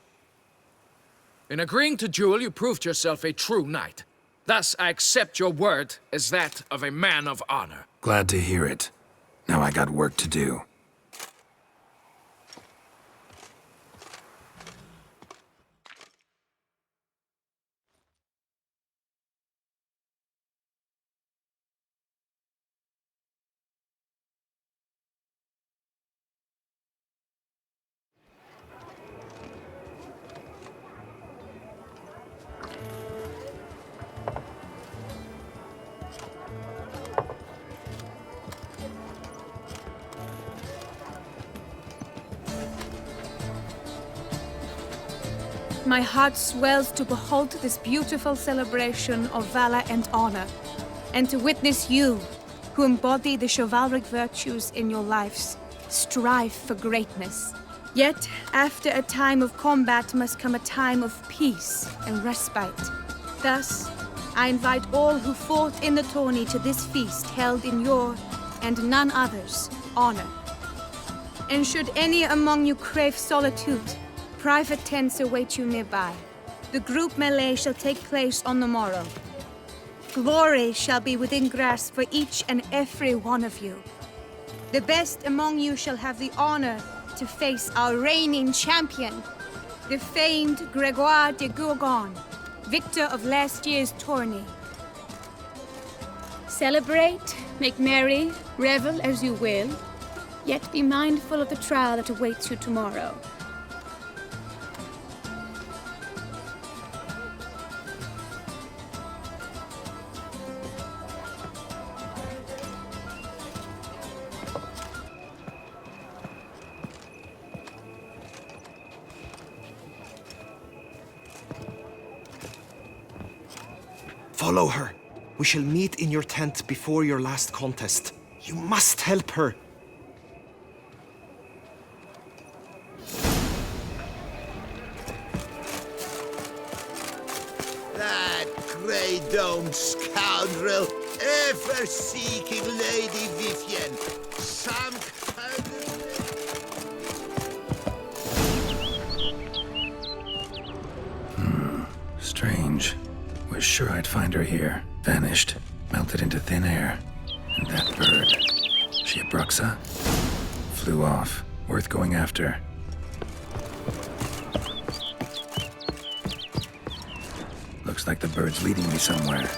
N: In agreeing to duel, you proved yourself a true knight. Thus, I accept your word as that of a man of honor.
H: Glad to hear it. Now I got work to do.
D: My heart swells to behold this beautiful celebration of valor and honor, and to witness you, who embody the chivalric virtues in your lives, strive for greatness. Yet, after a time of combat must come a time of peace and respite. Thus, I invite all who fought in the tourney to this feast held in your, and none other's, honor. And should any among you crave solitude, private tents await you nearby. The group melee shall take place on the morrow. Glory shall be within grasp for each and every one of you. The best among you shall have the honor to face our reigning champion, the famed Gregoire de Gourgon, victor of last year's tourney. Celebrate, make merry, revel as you will, yet be mindful of the trial that awaits you tomorrow.
L: Follow her. We shall meet in your tent before your last contest. You must help her.
A: That grey-domed scoundrel, ever-seeking Lady Vivienne. Some kind of...
H: Strange. Was sure I'd find her here. Vanished. Melted into thin air. And that bird. She a Bruxa? Flew off. Worth going after. Looks like the bird's leading me somewhere.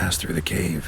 H: pass through the cave.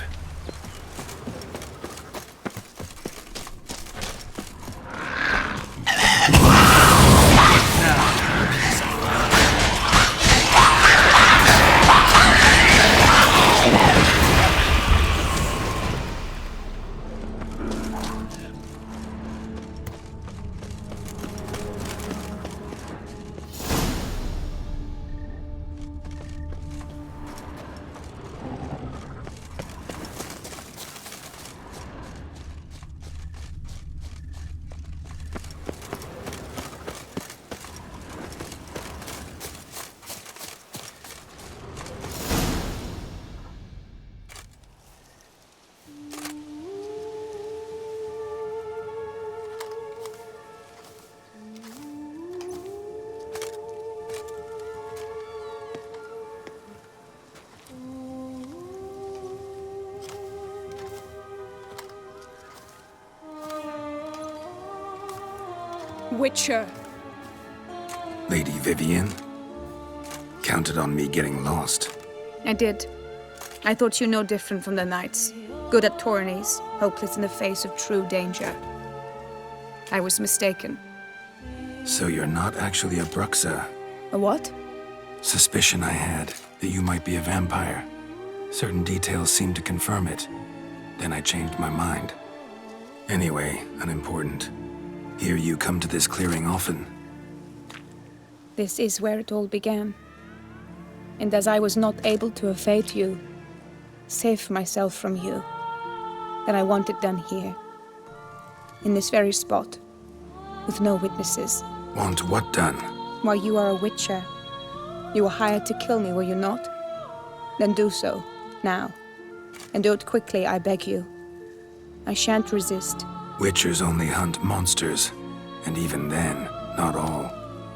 D: Witcher.
H: Lady Vivian? Counted on me getting lost.
D: I did. I thought you no different from the knights. Good at tourneys, hopeless in the face of true danger. I was mistaken.
H: So you're not actually a Bruxa?
D: A what?
H: Suspicion I had that you might be a vampire. Certain details seemed to confirm it. Then I changed my mind. Anyway, unimportant. Hear you come to this clearing often.
D: This is where it all began. And as I was not able to evade you, save myself from you, then I want it done here. In this very spot. With no witnesses.
H: Want what done?
D: Why, you are a witcher. You were hired to kill me, were you not? Then do so, now. And do it quickly, I beg you. I shan't resist.
H: Witchers only hunt monsters. And even then, not all.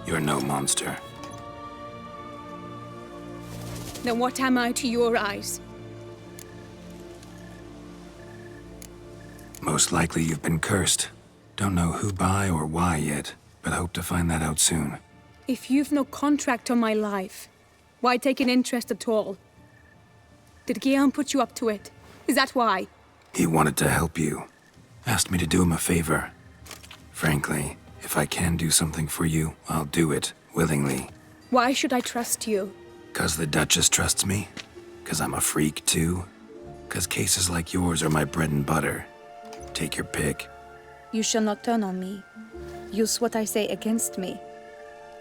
H: You're no monster.
D: Then what am I to your eyes?
H: Most likely you've been cursed. Don't know who by or why yet, but hope to find that out soon.
D: If you've no contract on my life, why take an interest at all? Did Guillaume put you up to it? Is that why?
H: He wanted to help you. Asked me to do him a favor. Frankly, if I can do something for you, I'll do it, willingly.
D: Why should I trust you?
H: 'Cause the Duchess trusts me? 'Cause I'm a freak, too? 'Cause cases like yours are my bread and butter? Take your pick.
D: You shall not turn on me. Use what I say against me.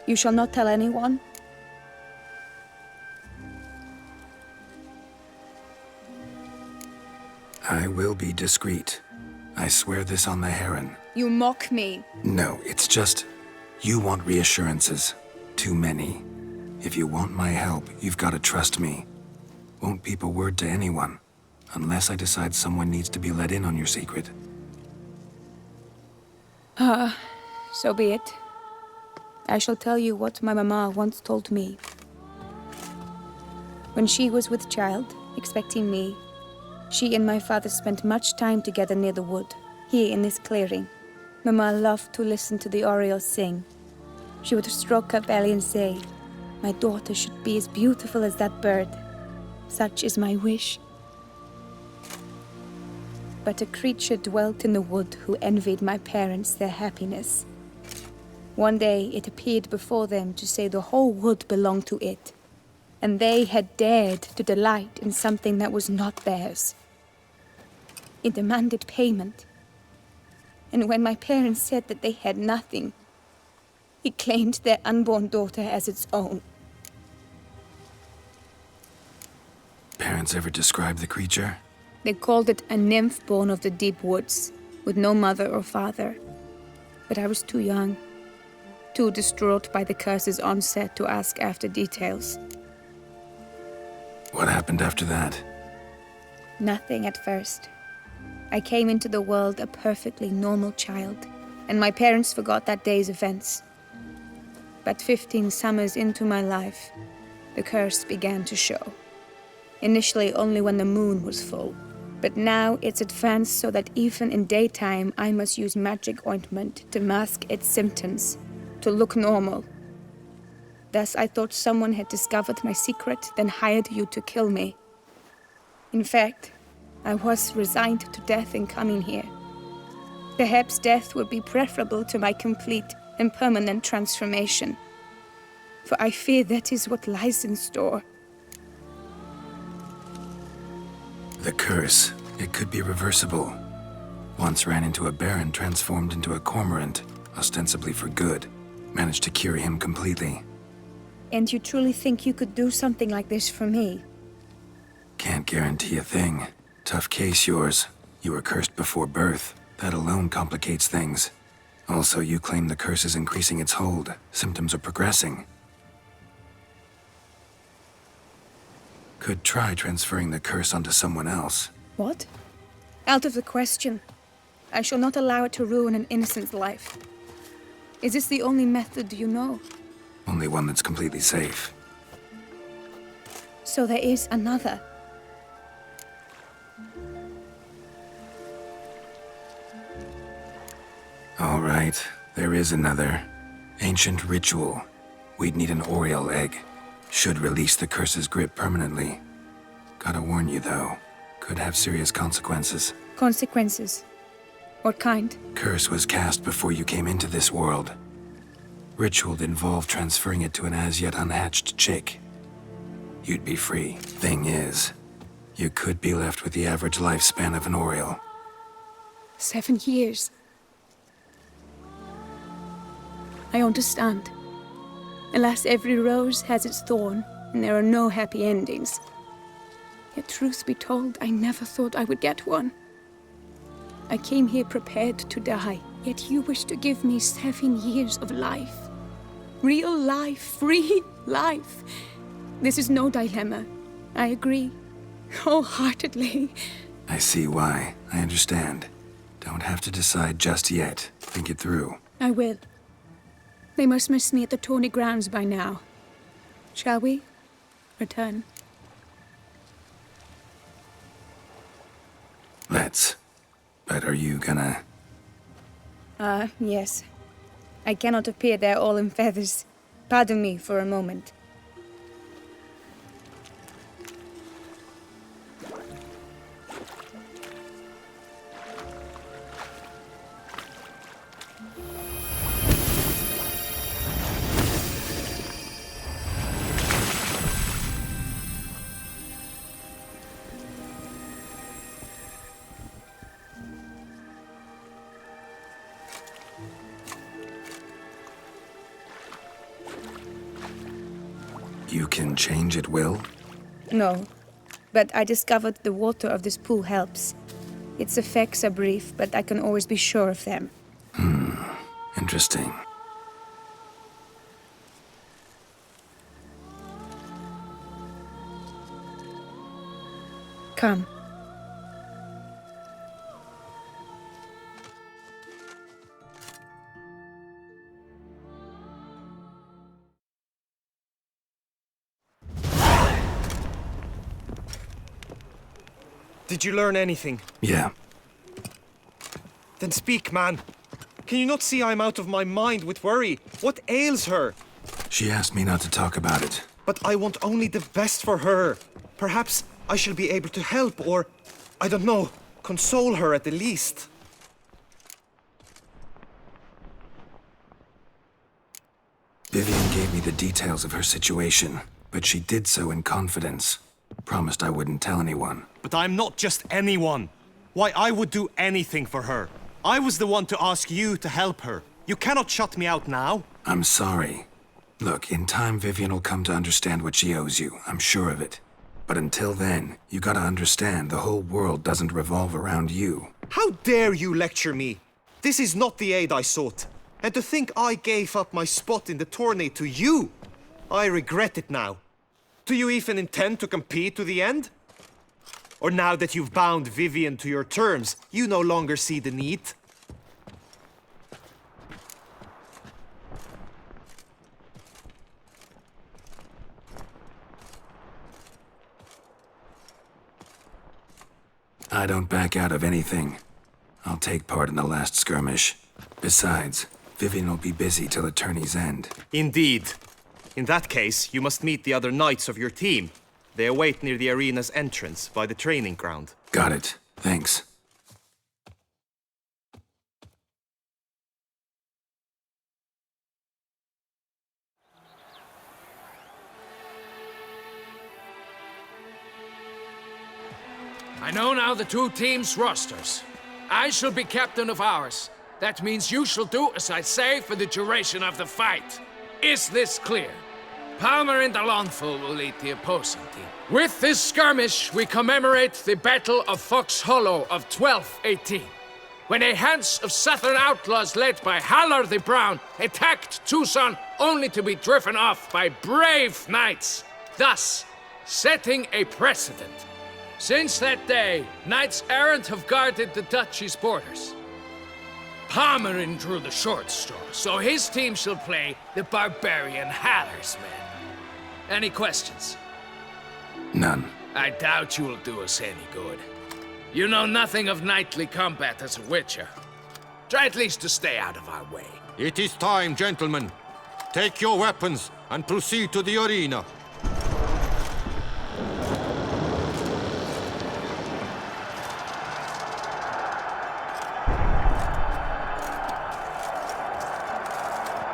D: You shall not tell anyone?
H: I will be discreet. I swear this on the Heron.
D: You mock me.
H: No, it's just... You want reassurances. Too many. If you want my help, you've got to trust me. Won't peep a word to anyone. Unless I decide someone needs to be let in on your secret.
D: So be it. I shall tell you what my mama once told me. When she was with child, expecting me, she and my father spent much time together near the wood, here in this clearing. Mama loved to listen to the orioles sing. She would stroke her belly and say, "My daughter should be as beautiful as that bird. Such is my wish." But a creature dwelt in the wood who envied my parents their happiness. One day it appeared before them to say the whole wood belonged to it, and they had dared to delight in something that was not theirs. It demanded payment, and when my parents said that they had nothing, it claimed their unborn daughter as its own.
H: Parents ever describe the creature?
D: They called it a nymph born of the deep woods, with no mother or father. But I was too young, too distraught by the curse's onset to ask after details.
H: What happened after that?
D: Nothing at first. I came into the world a perfectly normal child, and my parents forgot that day's events. But 15 summers into my life, the curse began to show. Initially only when the moon was full. But now it's advanced so that even in daytime I must use magic ointment to mask its symptoms, to look normal. Thus I thought someone had discovered my secret, then hired you to kill me. In fact, I was resigned to death in coming here. Perhaps death would be preferable to my complete and permanent transformation. For I fear that is what lies in store.
H: The curse, it could be reversible. Once ran into a baron transformed into a cormorant, ostensibly for good. Managed to cure him completely.
D: And you truly think you could do something like this for me?
H: Can't guarantee a thing. Tough case, yours. You were cursed before birth. That alone complicates things. Also, you claim the curse is increasing its hold. Symptoms are progressing. Could try transferring the curse onto someone else.
D: What? Out of the question. I shall not allow it to ruin an innocent's life. Is this the only method you know?
H: Only one that's completely safe.
D: So there is another.
H: All right, there is another. Ancient ritual. We'd need an Oriole egg. Should release the curse's grip permanently. Gotta warn you, though. Could have serious consequences.
D: Consequences? What kind?
H: Curse was cast before you came into this world. Ritual involved transferring it to an as-yet unhatched chick. You'd be free. Thing is, you could be left with the average lifespan of an Oriole.
D: 7 years. I understand. Alas, every rose has its thorn, and there are no happy endings. Yet truth be told, I never thought I would get one. I came here prepared to die, yet you wish to give me 7 years of life. Real life, free life. This is no dilemma. I agree. Wholeheartedly.
H: I see why. I understand. Don't have to decide just yet. Think it through.
D: I will. They must miss me at the tourney grounds by now. Shall we return?
H: Let's. But are you gonna...
D: Yes. I cannot appear there all in feathers. Pardon me for a moment.
H: You can change at will?
D: No, but I discovered the water of this pool helps. Its effects are brief, but I can always be sure of them.
H: Interesting.
D: Come.
L: Did you learn anything?
H: Yeah.
L: Then speak, man. Can you not see I'm out of my mind with worry? What ails her?
H: She asked me not to talk about it.
L: But I want only the best for her. Perhaps I shall be able to help or, I don't know, console her at the least.
H: Vivian gave me the details of her situation, but she did so in confidence. Promised I wouldn't tell anyone.
L: But I'm not just anyone. Why, I would do anything for her. I was the one to ask you to help her. You cannot shut me out now.
H: I'm sorry. Look, in time Vivian will come to understand what she owes you. I'm sure of it. But until then, you gotta understand the whole world doesn't revolve around you.
L: How dare you lecture me? This is not the aid I sought. And to think I gave up my spot in the tourney to you. I regret it now. Do you even intend to compete to the end? Or now that you've bound Vivian to your terms, you no longer see the need?
H: I don't back out of anything. I'll take part in the last skirmish. Besides, Vivian will be busy till the tourney's end.
L: Indeed. In that case, you must meet the other knights of your team. They await near the arena's entrance, by the training ground.
H: Got it. Thanks.
N: I know now the two teams' rosters. I shall be captain of ours. That means you shall do as I say for the duration of the fight. Is this clear? Palmer and Alonso will lead the opposing team. With this skirmish, we commemorate the Battle of Fox Hollow of 1218, when a Hans of Southern outlaws led by Haller the Brown attacked Tucson only to be driven off by brave knights, thus setting a precedent. Since that day, knights errant have guarded the duchy's borders. Palmerin drew the short straw, so his team shall play the barbarian Haller's men. Any questions?
H: None.
N: I doubt you will do us any good. You know nothing of knightly combat as a witcher. Try at least to stay out of our way.
F: It is time, gentlemen. Take your weapons and proceed to the arena.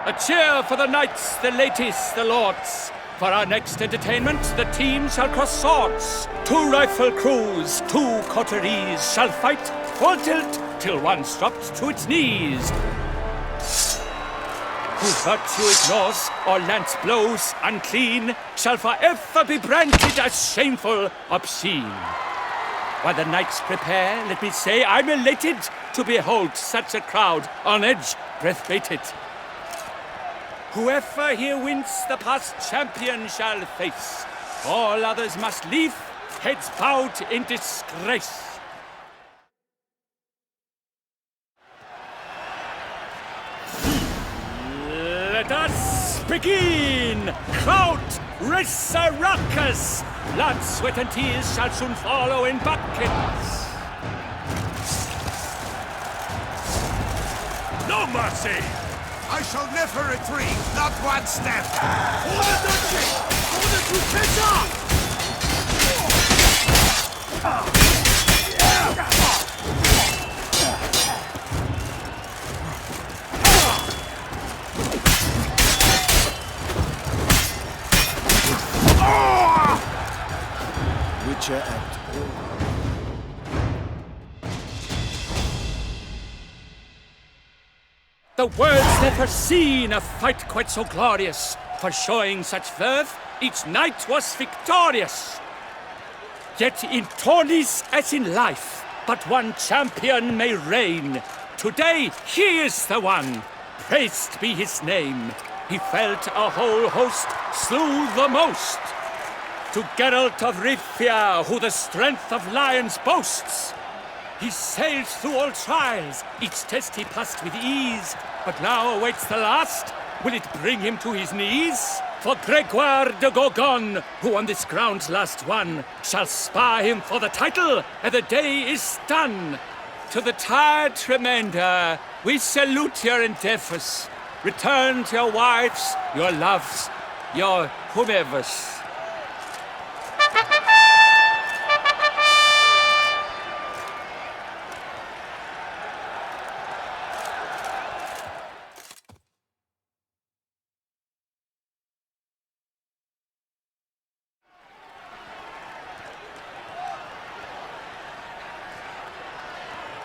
J: A cheer for the knights, the ladies, the lords. For our next entertainment, the teams shall cross swords. 2 rifle crews, 2 coteries shall fight full tilt till one's dropped to its knees. Who virtue ignores or lance blows unclean shall forever be branded as shameful, obscene. While the knights prepare, let me say I'm elated to behold such a crowd on edge, breath-baited. Whoever here wins, the past champion shall face. All others must leave, heads bowed in disgrace. Let us begin! Crowd, race a ruckus! Blood, sweat, and tears shall soon follow in buckets.
A: No mercy! I shall never retreat, not one step! For the duchy! For the Duchessa!
B: Witcher Act.
J: The world's never seen a fight quite so glorious. For showing such verve, each knight was victorious. Yet in tourneys as in life, but one champion may reign. Today, he is the one. Praised be his name. He felt a whole host, slew the most. To Geralt of Rivia, who the strength of lions boasts. He sailed through all trials, each test he passed with ease. But now awaits the last. Will it bring him to his knees? For Gregoire de Gorgon, who on this ground last won, shall spar him for the title, and the day is done. To the tired remainder, we salute your endeavors. Return to your wives, your loves, your whomevers.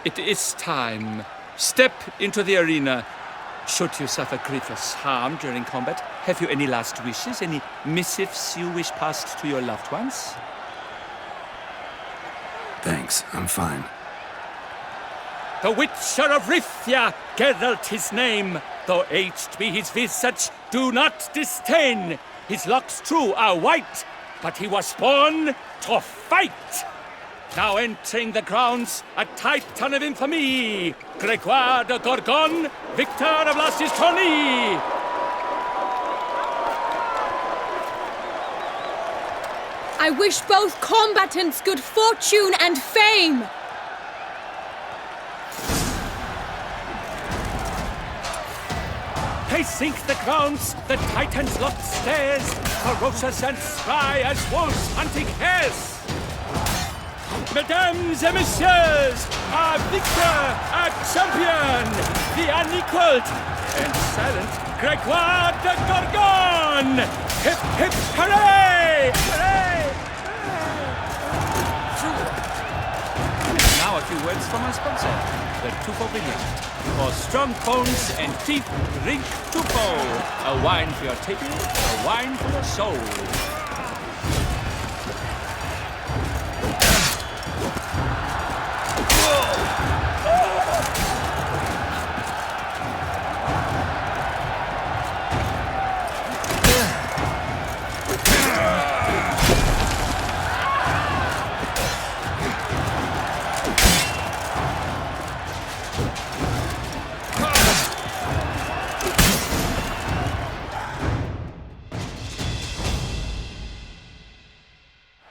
J: It is time. Step into the arena. Should you suffer grievous harm during combat, have you any last wishes, any missives you wish passed to your loved ones?
H: Thanks, I'm fine.
J: The Witcher of Rivia, Geralt his name. Though aged be his visage, do not disdain. His locks true are white, but he was born to fight. Now entering the grounds, a titan of infamy, Gregoire de Gorgon, victor of last his tourney.
D: I wish both combatants good fortune and fame.
J: They sink the grounds, the Titans loft stairs, ferocious and spry as wolves hunting hares. Mesdames et messieurs, our victor, our champion, the unequaled and silent Grégoire de Gorgon! Hip, hip, hooray! Hooray! Now a few words from our sponsor, the Tufo Vineyard. For strong bones and teeth, drink Tufo. A wine for your table, a wine for your soul.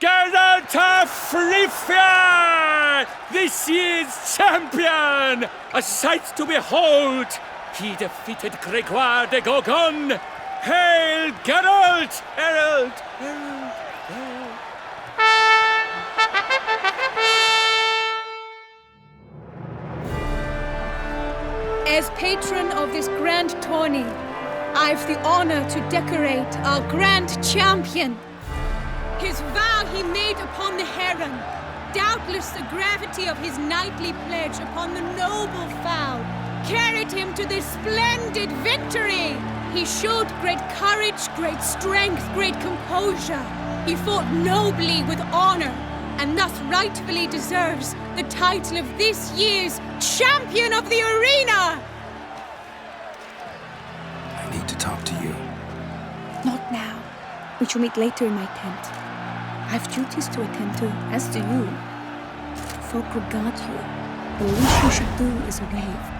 J: Geralt of Rivia! This year's champion! A sight to behold! He defeated Grégoire de Gorgon! Hail Geralt! Herald! Herald! Herald!
D: As patron of this grand tourney, I've the honor to decorate our grand champion. His vow he made upon the heron, doubtless the gravity of his knightly pledge upon the noble fowl, carried him to this splendid victory. He showed great courage, great strength, great composure. He fought nobly with honor, and thus rightfully deserves the title of this year's Champion of the Arena!
H: I need to talk to you.
D: Not now. We shall meet later in my tent. I have duties to attend to, as do you. Folk regard you. The least you should do is wave.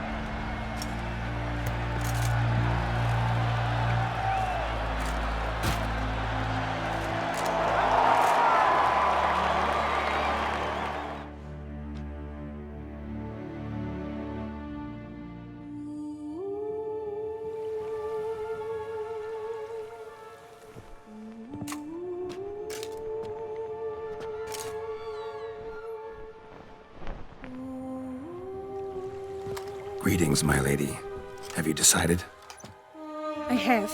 H: Greetings, my lady. Have you decided?
D: I have.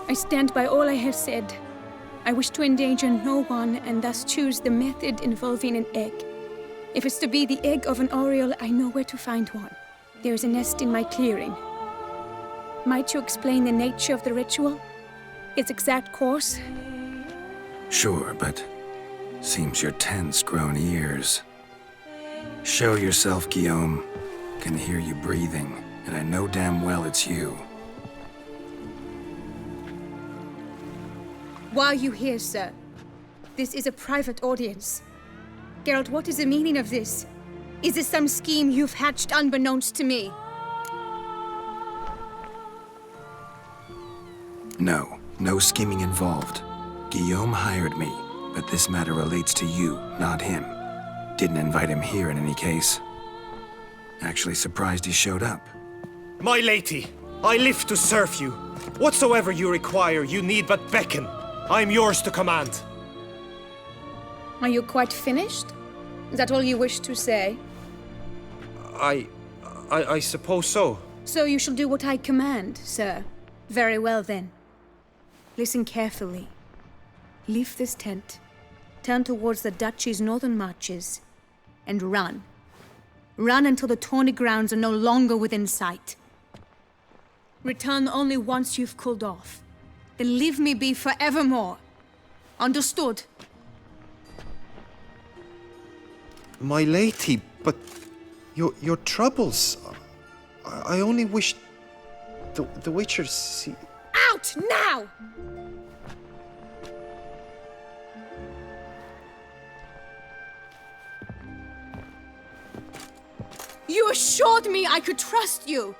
D: I stand by all I have said. I wish to endanger no one and thus choose the method involving an egg. If it's to be the egg of an oriole, I know where to find one. There is a nest in my clearing. Might you explain the nature of the ritual? Its exact course?
H: Sure, but seems your tent's grown ears. Show yourself, Guillaume. Can hear you breathing, and I know damn well it's you.
D: Why are you here, sir? This is a private audience. Geralt, what is the meaning of this? Is this some scheme you've hatched unbeknownst to me?
H: No, no scheming involved. Guillaume hired me, but this matter relates to you, not him. Didn't invite him here in any case. Actually surprised he showed up.
L: My lady, I live to serve you. Whatsoever you require, you need but beckon. I am yours to command.
D: Are you quite finished? Is that all you wish to say?
L: I suppose so.
D: So you shall do what I command, sir. Very well, then. Listen carefully. Leave this tent, turn towards the duchy's northern marches, and run. Run until the tourney grounds are no longer within sight. Return only once you've cooled off. Then leave me be forevermore. Understood?
L: My lady, but your troubles. I only wish the Witchers see.
D: Out now! You assured me I could trust you!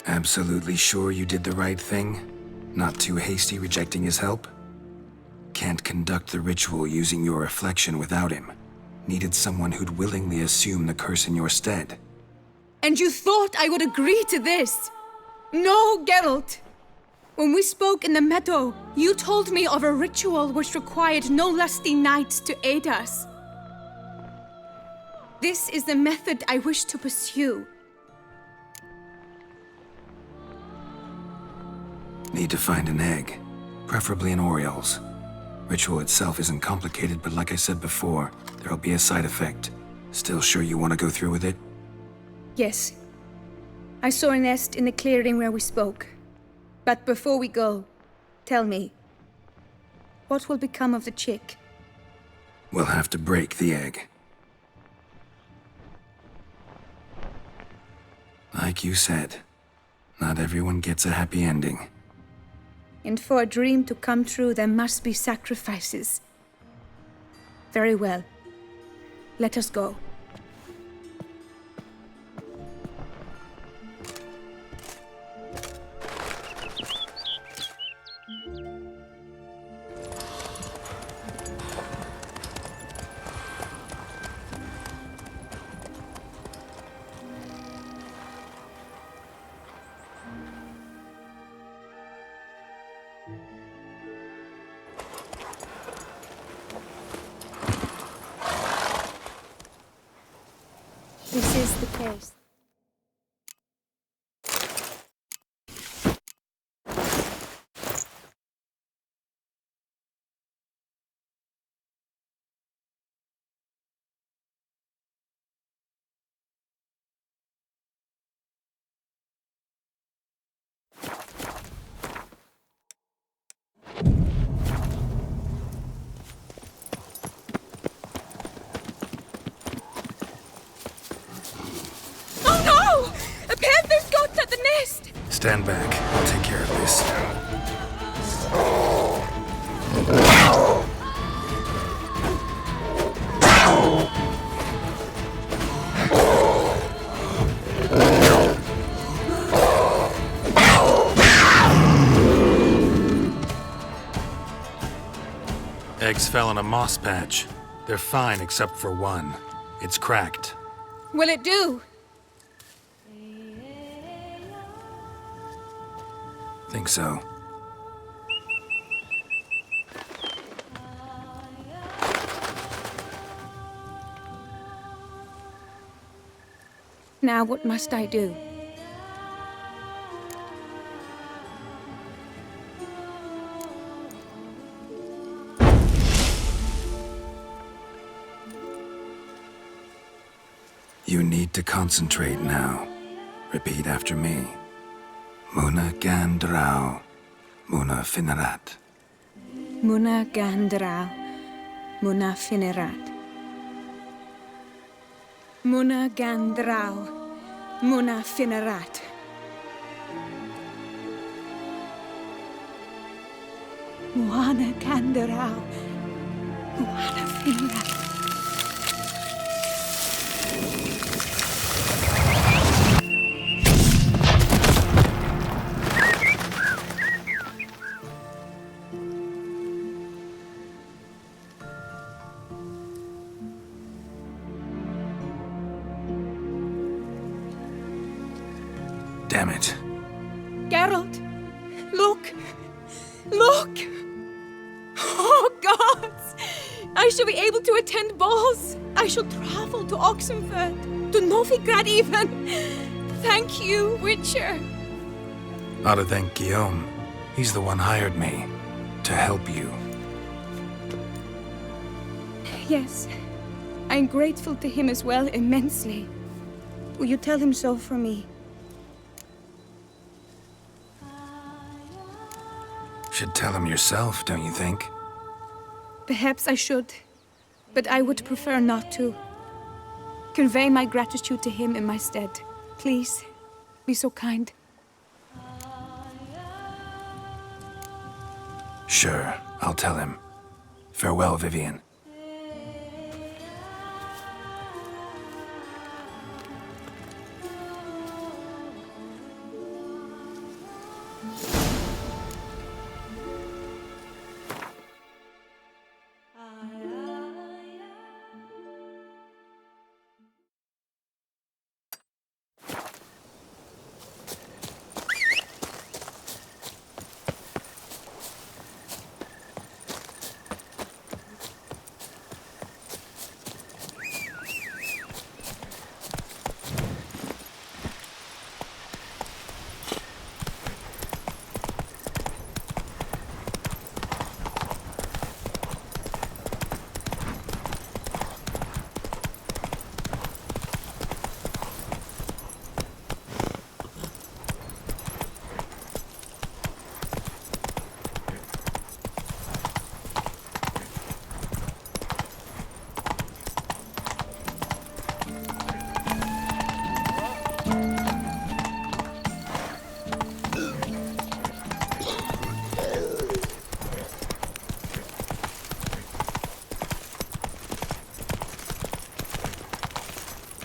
H: Absolutely sure you did the right thing? Not too hasty rejecting his help? Can't conduct the ritual using your reflection without him. Needed someone who'd willingly assume the curse in your stead.
D: And you thought I would agree to this? No, Geralt. When we spoke in the meadow, you told me of a ritual which required no lusty knights to aid us. This is the method I wish to pursue.
H: Need to find an egg, preferably an Oriole's. Ritual itself isn't complicated, but like I said before, there'll be a side effect. Still sure you want to go through with it?
D: Yes. I saw a nest in the clearing where we spoke. But before we go, tell me, what will become of the chick?
H: We'll have to break the egg. Like you said, not everyone gets a happy ending.
D: And for a dream to come true, there must be sacrifices. Very well. Let us go. This is the case.
H: Stand back. I'll take care of this. Eggs fell in a moss patch. They're fine except for one. It's cracked.
D: Will it do?
H: Think so.
D: Now what must I do?
H: You need to concentrate now. Repeat after me. Muna Gandrau, Muna Finerat.
D: Muna Gandrau, Muna Finerat. Muna Gandrau, Muna Finerat. Muna Gandrau, Muna Finerat.
H: Damn it.
D: Geralt, look! Look! Oh, gods! I shall be able to attend balls. I shall travel to Oxenfurt, to Novigrad even. Thank you, Witcher.
H: Ought to thank Guillaume. He's the one hired me to help you.
D: Yes, I'm grateful to him as well, immensely. Will you tell him so for me?
H: Should tell him yourself, don't you think?
D: Perhaps I should, but I would prefer not to. Convey my gratitude to him in my stead. Please, be so kind.
H: Sure, I'll tell him. Farewell, Vivian.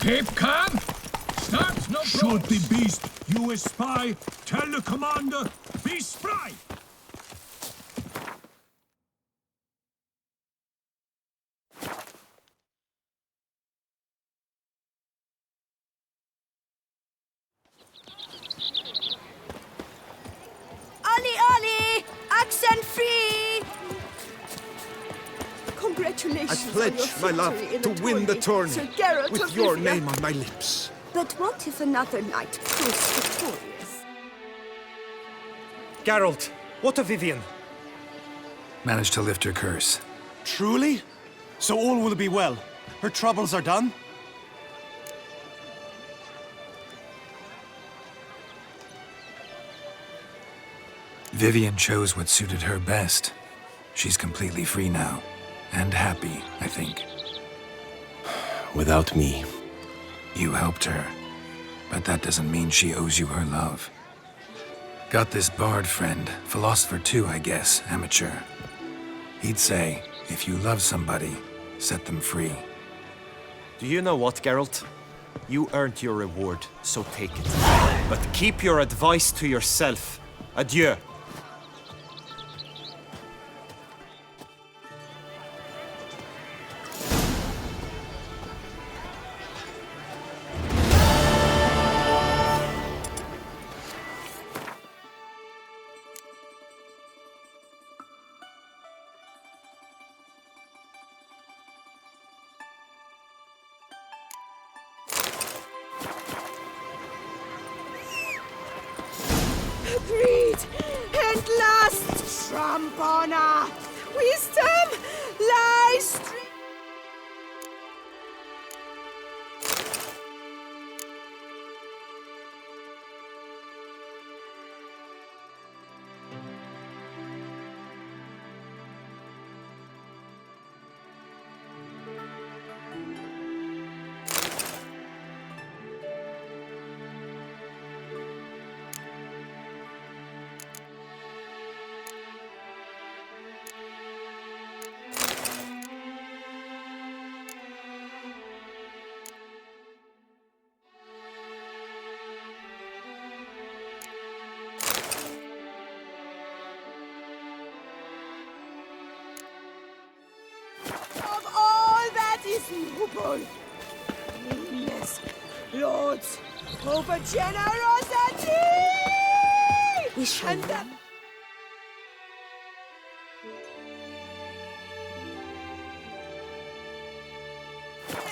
N: Keep calm. Start no
F: Should
N: brawls.
F: the beast you espy tell the commander, be spry!
C: Ollie! Accent free! Congratulations
G: I
C: on
G: pledge
C: your
G: my love
C: victory in
G: to win the tourney
C: Sir Geralt
G: with
C: of
G: your
C: Rivia.
G: name on my lips.
C: But what if another knight proves victorious?
L: Geralt, what of Vivian?
H: Managed to lift her curse.
O: Truly? So all will be well. Her troubles are done?
H: Vivian chose what suited her best. She's completely free now. And happy, I think.
L: Without me.
H: You helped her. But that doesn't mean she owes you her love. Got this bard friend, philosopher too, I guess, amateur. He'd say, if you love somebody, set them free.
L: Do you know what, Geralt? You earned your reward, so take it. But keep your advice to yourself. Adieu.
C: Greed and lust, Trampona! Wisdom lies. Of all that is noble, meanness, lords, over generosity! We shall and the...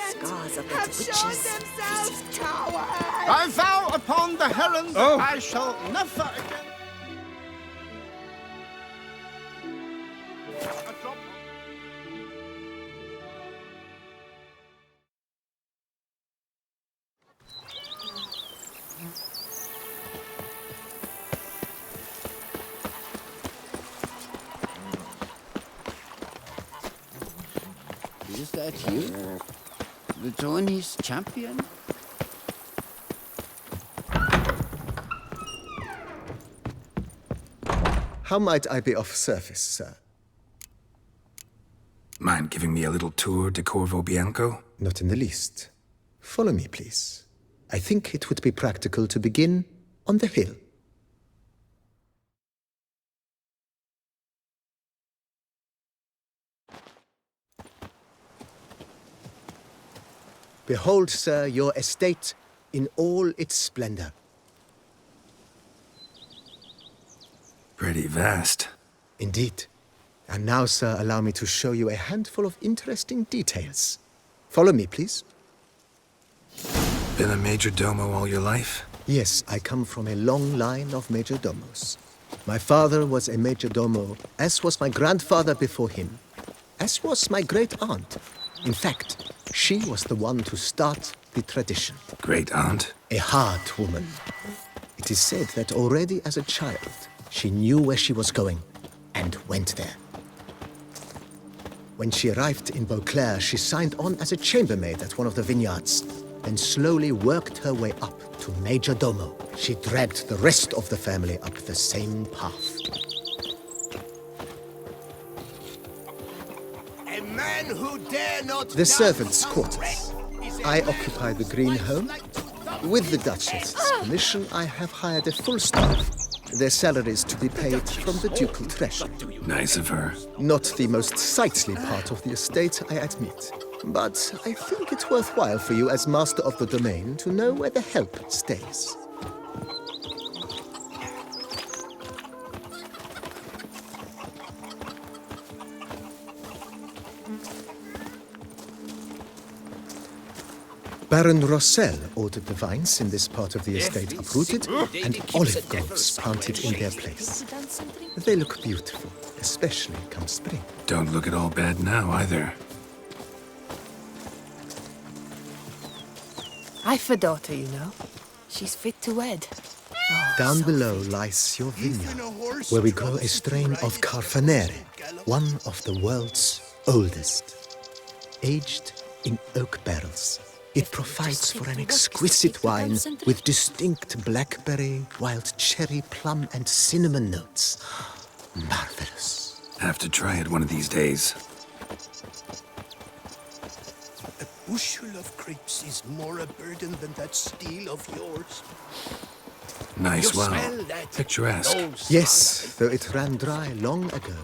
P: Scars of the
C: have
P: witches.
C: shown themselves cowards!
O: I vow upon the heron that I shall never again...
Q: Is that you? The tourney's champion?
G: How might I be of service, sir?
H: Mind giving me a little tour de Corvo Bianco?
G: Not in the least. Follow me, please. I think it would be practical to begin on the hill. Behold, sir, your estate in all its splendor.
H: Pretty vast.
G: Indeed. And now, sir, allow me to show you a handful of interesting details. Follow me, please.
H: Been a major domo all your life?
G: Yes, I come from a long line of major domos. My father was a major domo, as was my grandfather before him, as was my great-aunt. In fact, she was the one to start the tradition.
H: Great-aunt?
G: A hard woman. It is said that already as a child, she knew where she was going and went there. When she arrived in Beauclair, she signed on as a chambermaid at one of the vineyards, then slowly worked her way up to Major Domo. She dragged the rest of the family up the same path.
A: A man who dare not
G: The servants' quarters. I occupy the Green Home. With the Duchess's permission, I have hired a full staff. Their salaries to be paid from the ducal treasure.
H: Nice of her.
G: Not the most sightly part of the estate, I admit. But I think it's worthwhile for you as master of the domain to know where the help stays. Baron Rossel ordered the vines in this part of the estate uprooted and olive groves planted in their place. They look beautiful, especially come spring.
H: Don't look at all bad now, either.
R: I've a daughter, you know. She's fit to wed.
G: Down below lies your vineyard, where we grow a strain of Carfanere, one of the world's oldest. Aged in oak barrels, it provides for an exquisite wine with distinct blackberry, wild cherry, plum, and cinnamon notes. Marvelous.
H: Have to try it one of these days.
A: A bushel of grapes is more a burden than that steel of yours.
H: Nice
A: You
H: well.
A: smell that?
H: Picturesque.
G: Yes, though it ran dry long ago.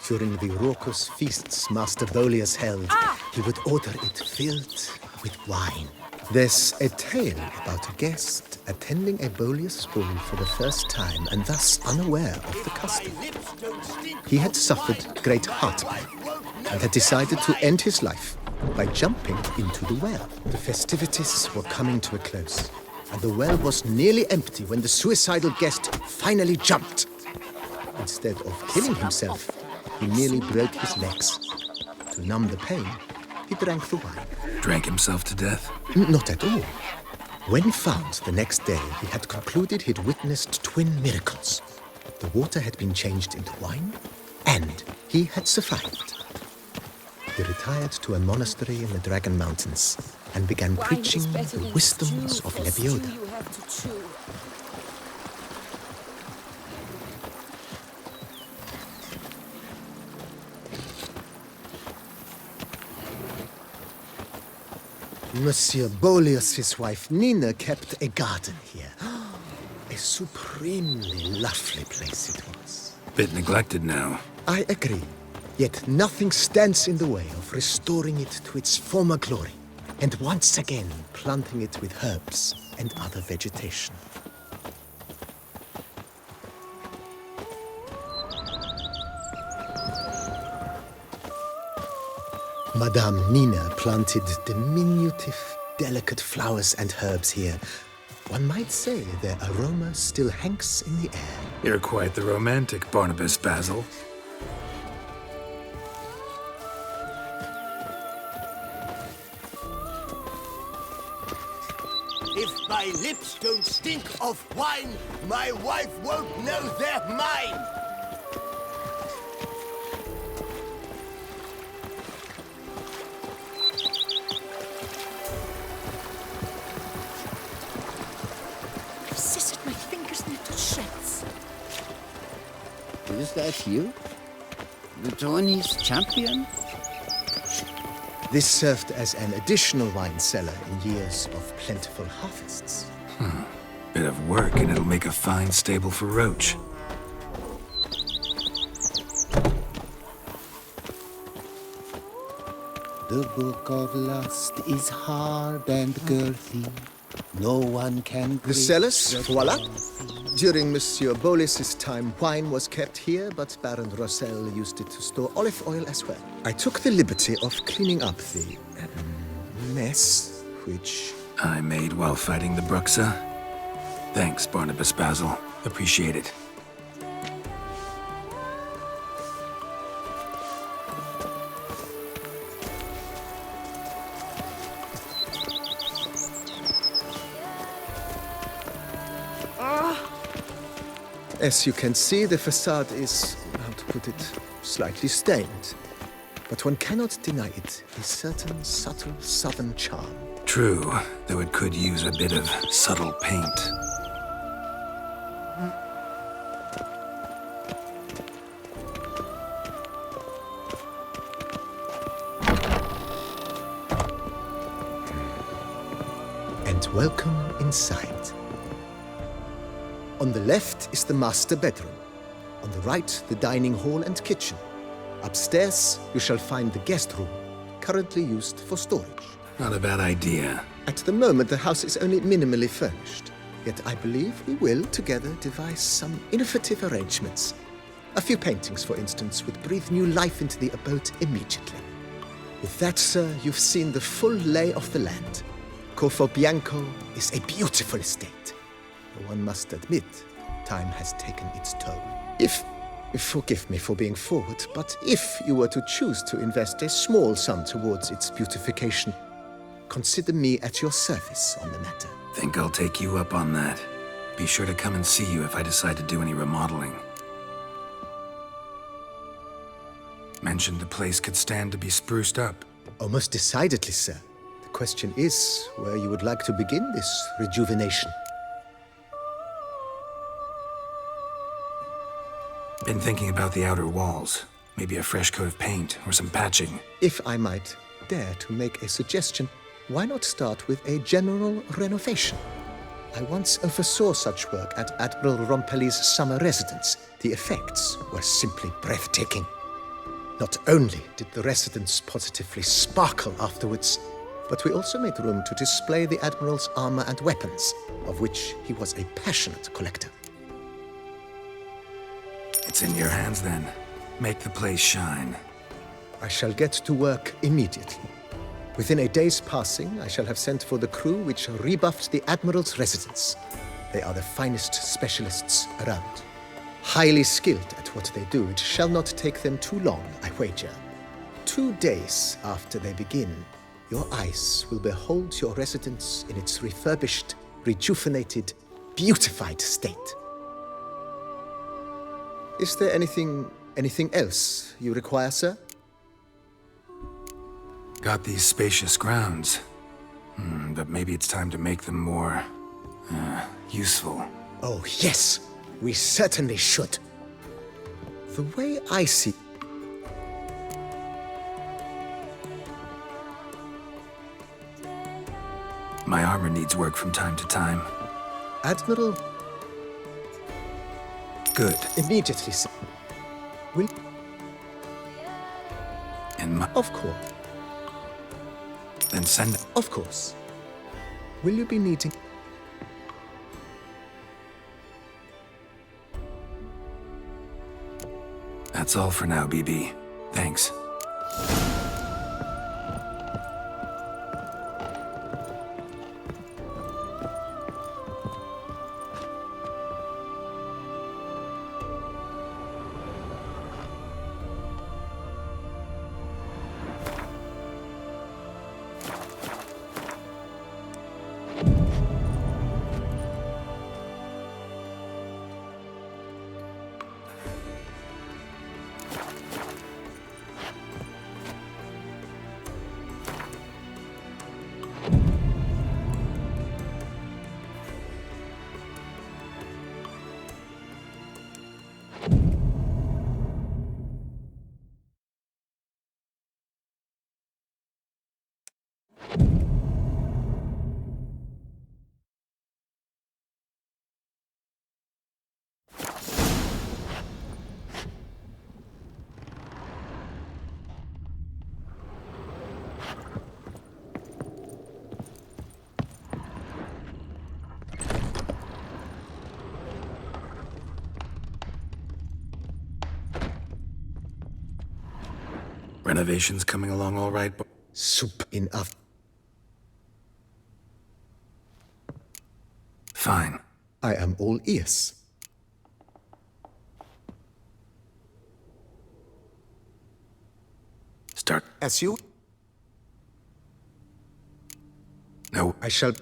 G: During the raucous feasts Master Bolius held, he would order it filled with wine. There's a tale about a guest attending a Bolius ball for the first time and thus unaware of the custom. He had suffered great heartburn and had decided to end his life by jumping into the well. The festivities were coming to a close, and the well was nearly empty when the suicidal guest finally jumped. Instead of killing himself, he merely broke his legs. To numb the pain, he drank the wine.
H: Drank himself to death?
G: Not at all. When found the next day, he had concluded he'd witnessed twin miracles. The water had been changed into wine, and he had survived. He retired to a monastery in the Dragon Mountains and began preaching the wisdoms of Lebioda. Monsieur Bolius's wife Nina kept a garden here. A supremely lovely place it was.
H: Bit neglected now.
G: I agree. Yet nothing stands in the way of restoring it to its former glory, and once again planting it with herbs and other vegetation. Madame Nina planted diminutive, delicate flowers and herbs here. One might say their aroma still hangs in the air.
H: You're quite the romantic, Barnabas Basil.
A: If my lips don't stink of wine, my wife won't know they're mine.
R: I've scissored my fingers into shreds.
Q: Is that you? The Tony's champion?
G: This served as an additional wine cellar in years of plentiful harvests.
H: Bit of work and it'll make a fine stable for Roach.
Q: The book of lust is hard and girthy. No one can...
G: The cellars, voila. During Monsieur Bolis's time, wine was kept here, but Baron Rossel used it to store olive oil as well. I took the liberty of cleaning up the mess, which...
H: I made while fighting the Bruxa. Thanks, Barnabas Basil. Appreciate it.
G: As you can see, the facade is, how to put it, slightly stained. But one cannot deny it, a certain subtle southern charm.
H: True, though it could use a bit of subtle paint.
G: Welcome inside. On the left is the master bedroom. On the right, the dining hall and kitchen. Upstairs, you shall find the guest room, currently used for storage.
H: Not a bad idea.
G: At the moment, the house is only minimally furnished. Yet I believe we will, together, devise some innovative arrangements. A few paintings, for instance, would breathe new life into the abode immediately. With that, sir, you've seen the full lay of the land. Corfo Bianco is a beautiful estate. Though one must admit, time has taken its toll. Forgive me for being forward, but if you were to choose to invest a small sum towards its beautification, consider me at your service on the matter.
H: Think I'll take you up on that. Be sure to come and see you if I decide to do any remodeling. Mentioned the place could stand to be spruced up.
G: Oh, most decidedly, sir. The question is where you would like to begin this rejuvenation.
H: Been thinking about the outer walls. Maybe a fresh coat of paint or some patching.
G: If I might dare to make a suggestion, why not start with a general renovation? I once oversaw such work at Admiral Rompelli's summer residence. The effects were simply breathtaking. Not only did the residence positively sparkle afterwards, but we also made room to display the Admiral's armor and weapons, of which he was a passionate collector.
H: It's in your hands then. Make the place shine.
G: I shall get to work immediately. Within a day's passing, I shall have sent for the crew which rebuffed the Admiral's residence. They are the finest specialists around. Highly skilled at what they do, it shall not take them too long, I wager. 2 days after they begin, your eyes will behold your residence in its refurbished, rejuvenated, beautified state. Is there anything else you require, sir?
H: Got these spacious grounds. But maybe it's time to make them more... useful.
G: Oh, yes! We certainly should. The way I see...
H: My armor needs work from time to time.
G: Admiral...
H: Good.
G: Immediately, sir. Will...
H: And my...
G: Of course.
H: Then send...
G: Of course. Will you be needing...
H: That's all for now, BB. Thanks. Renovations coming along all right, but...
G: Soup enough.
H: Fine.
G: I am all ears.
H: Start.
G: As you...
H: No.
G: I shall...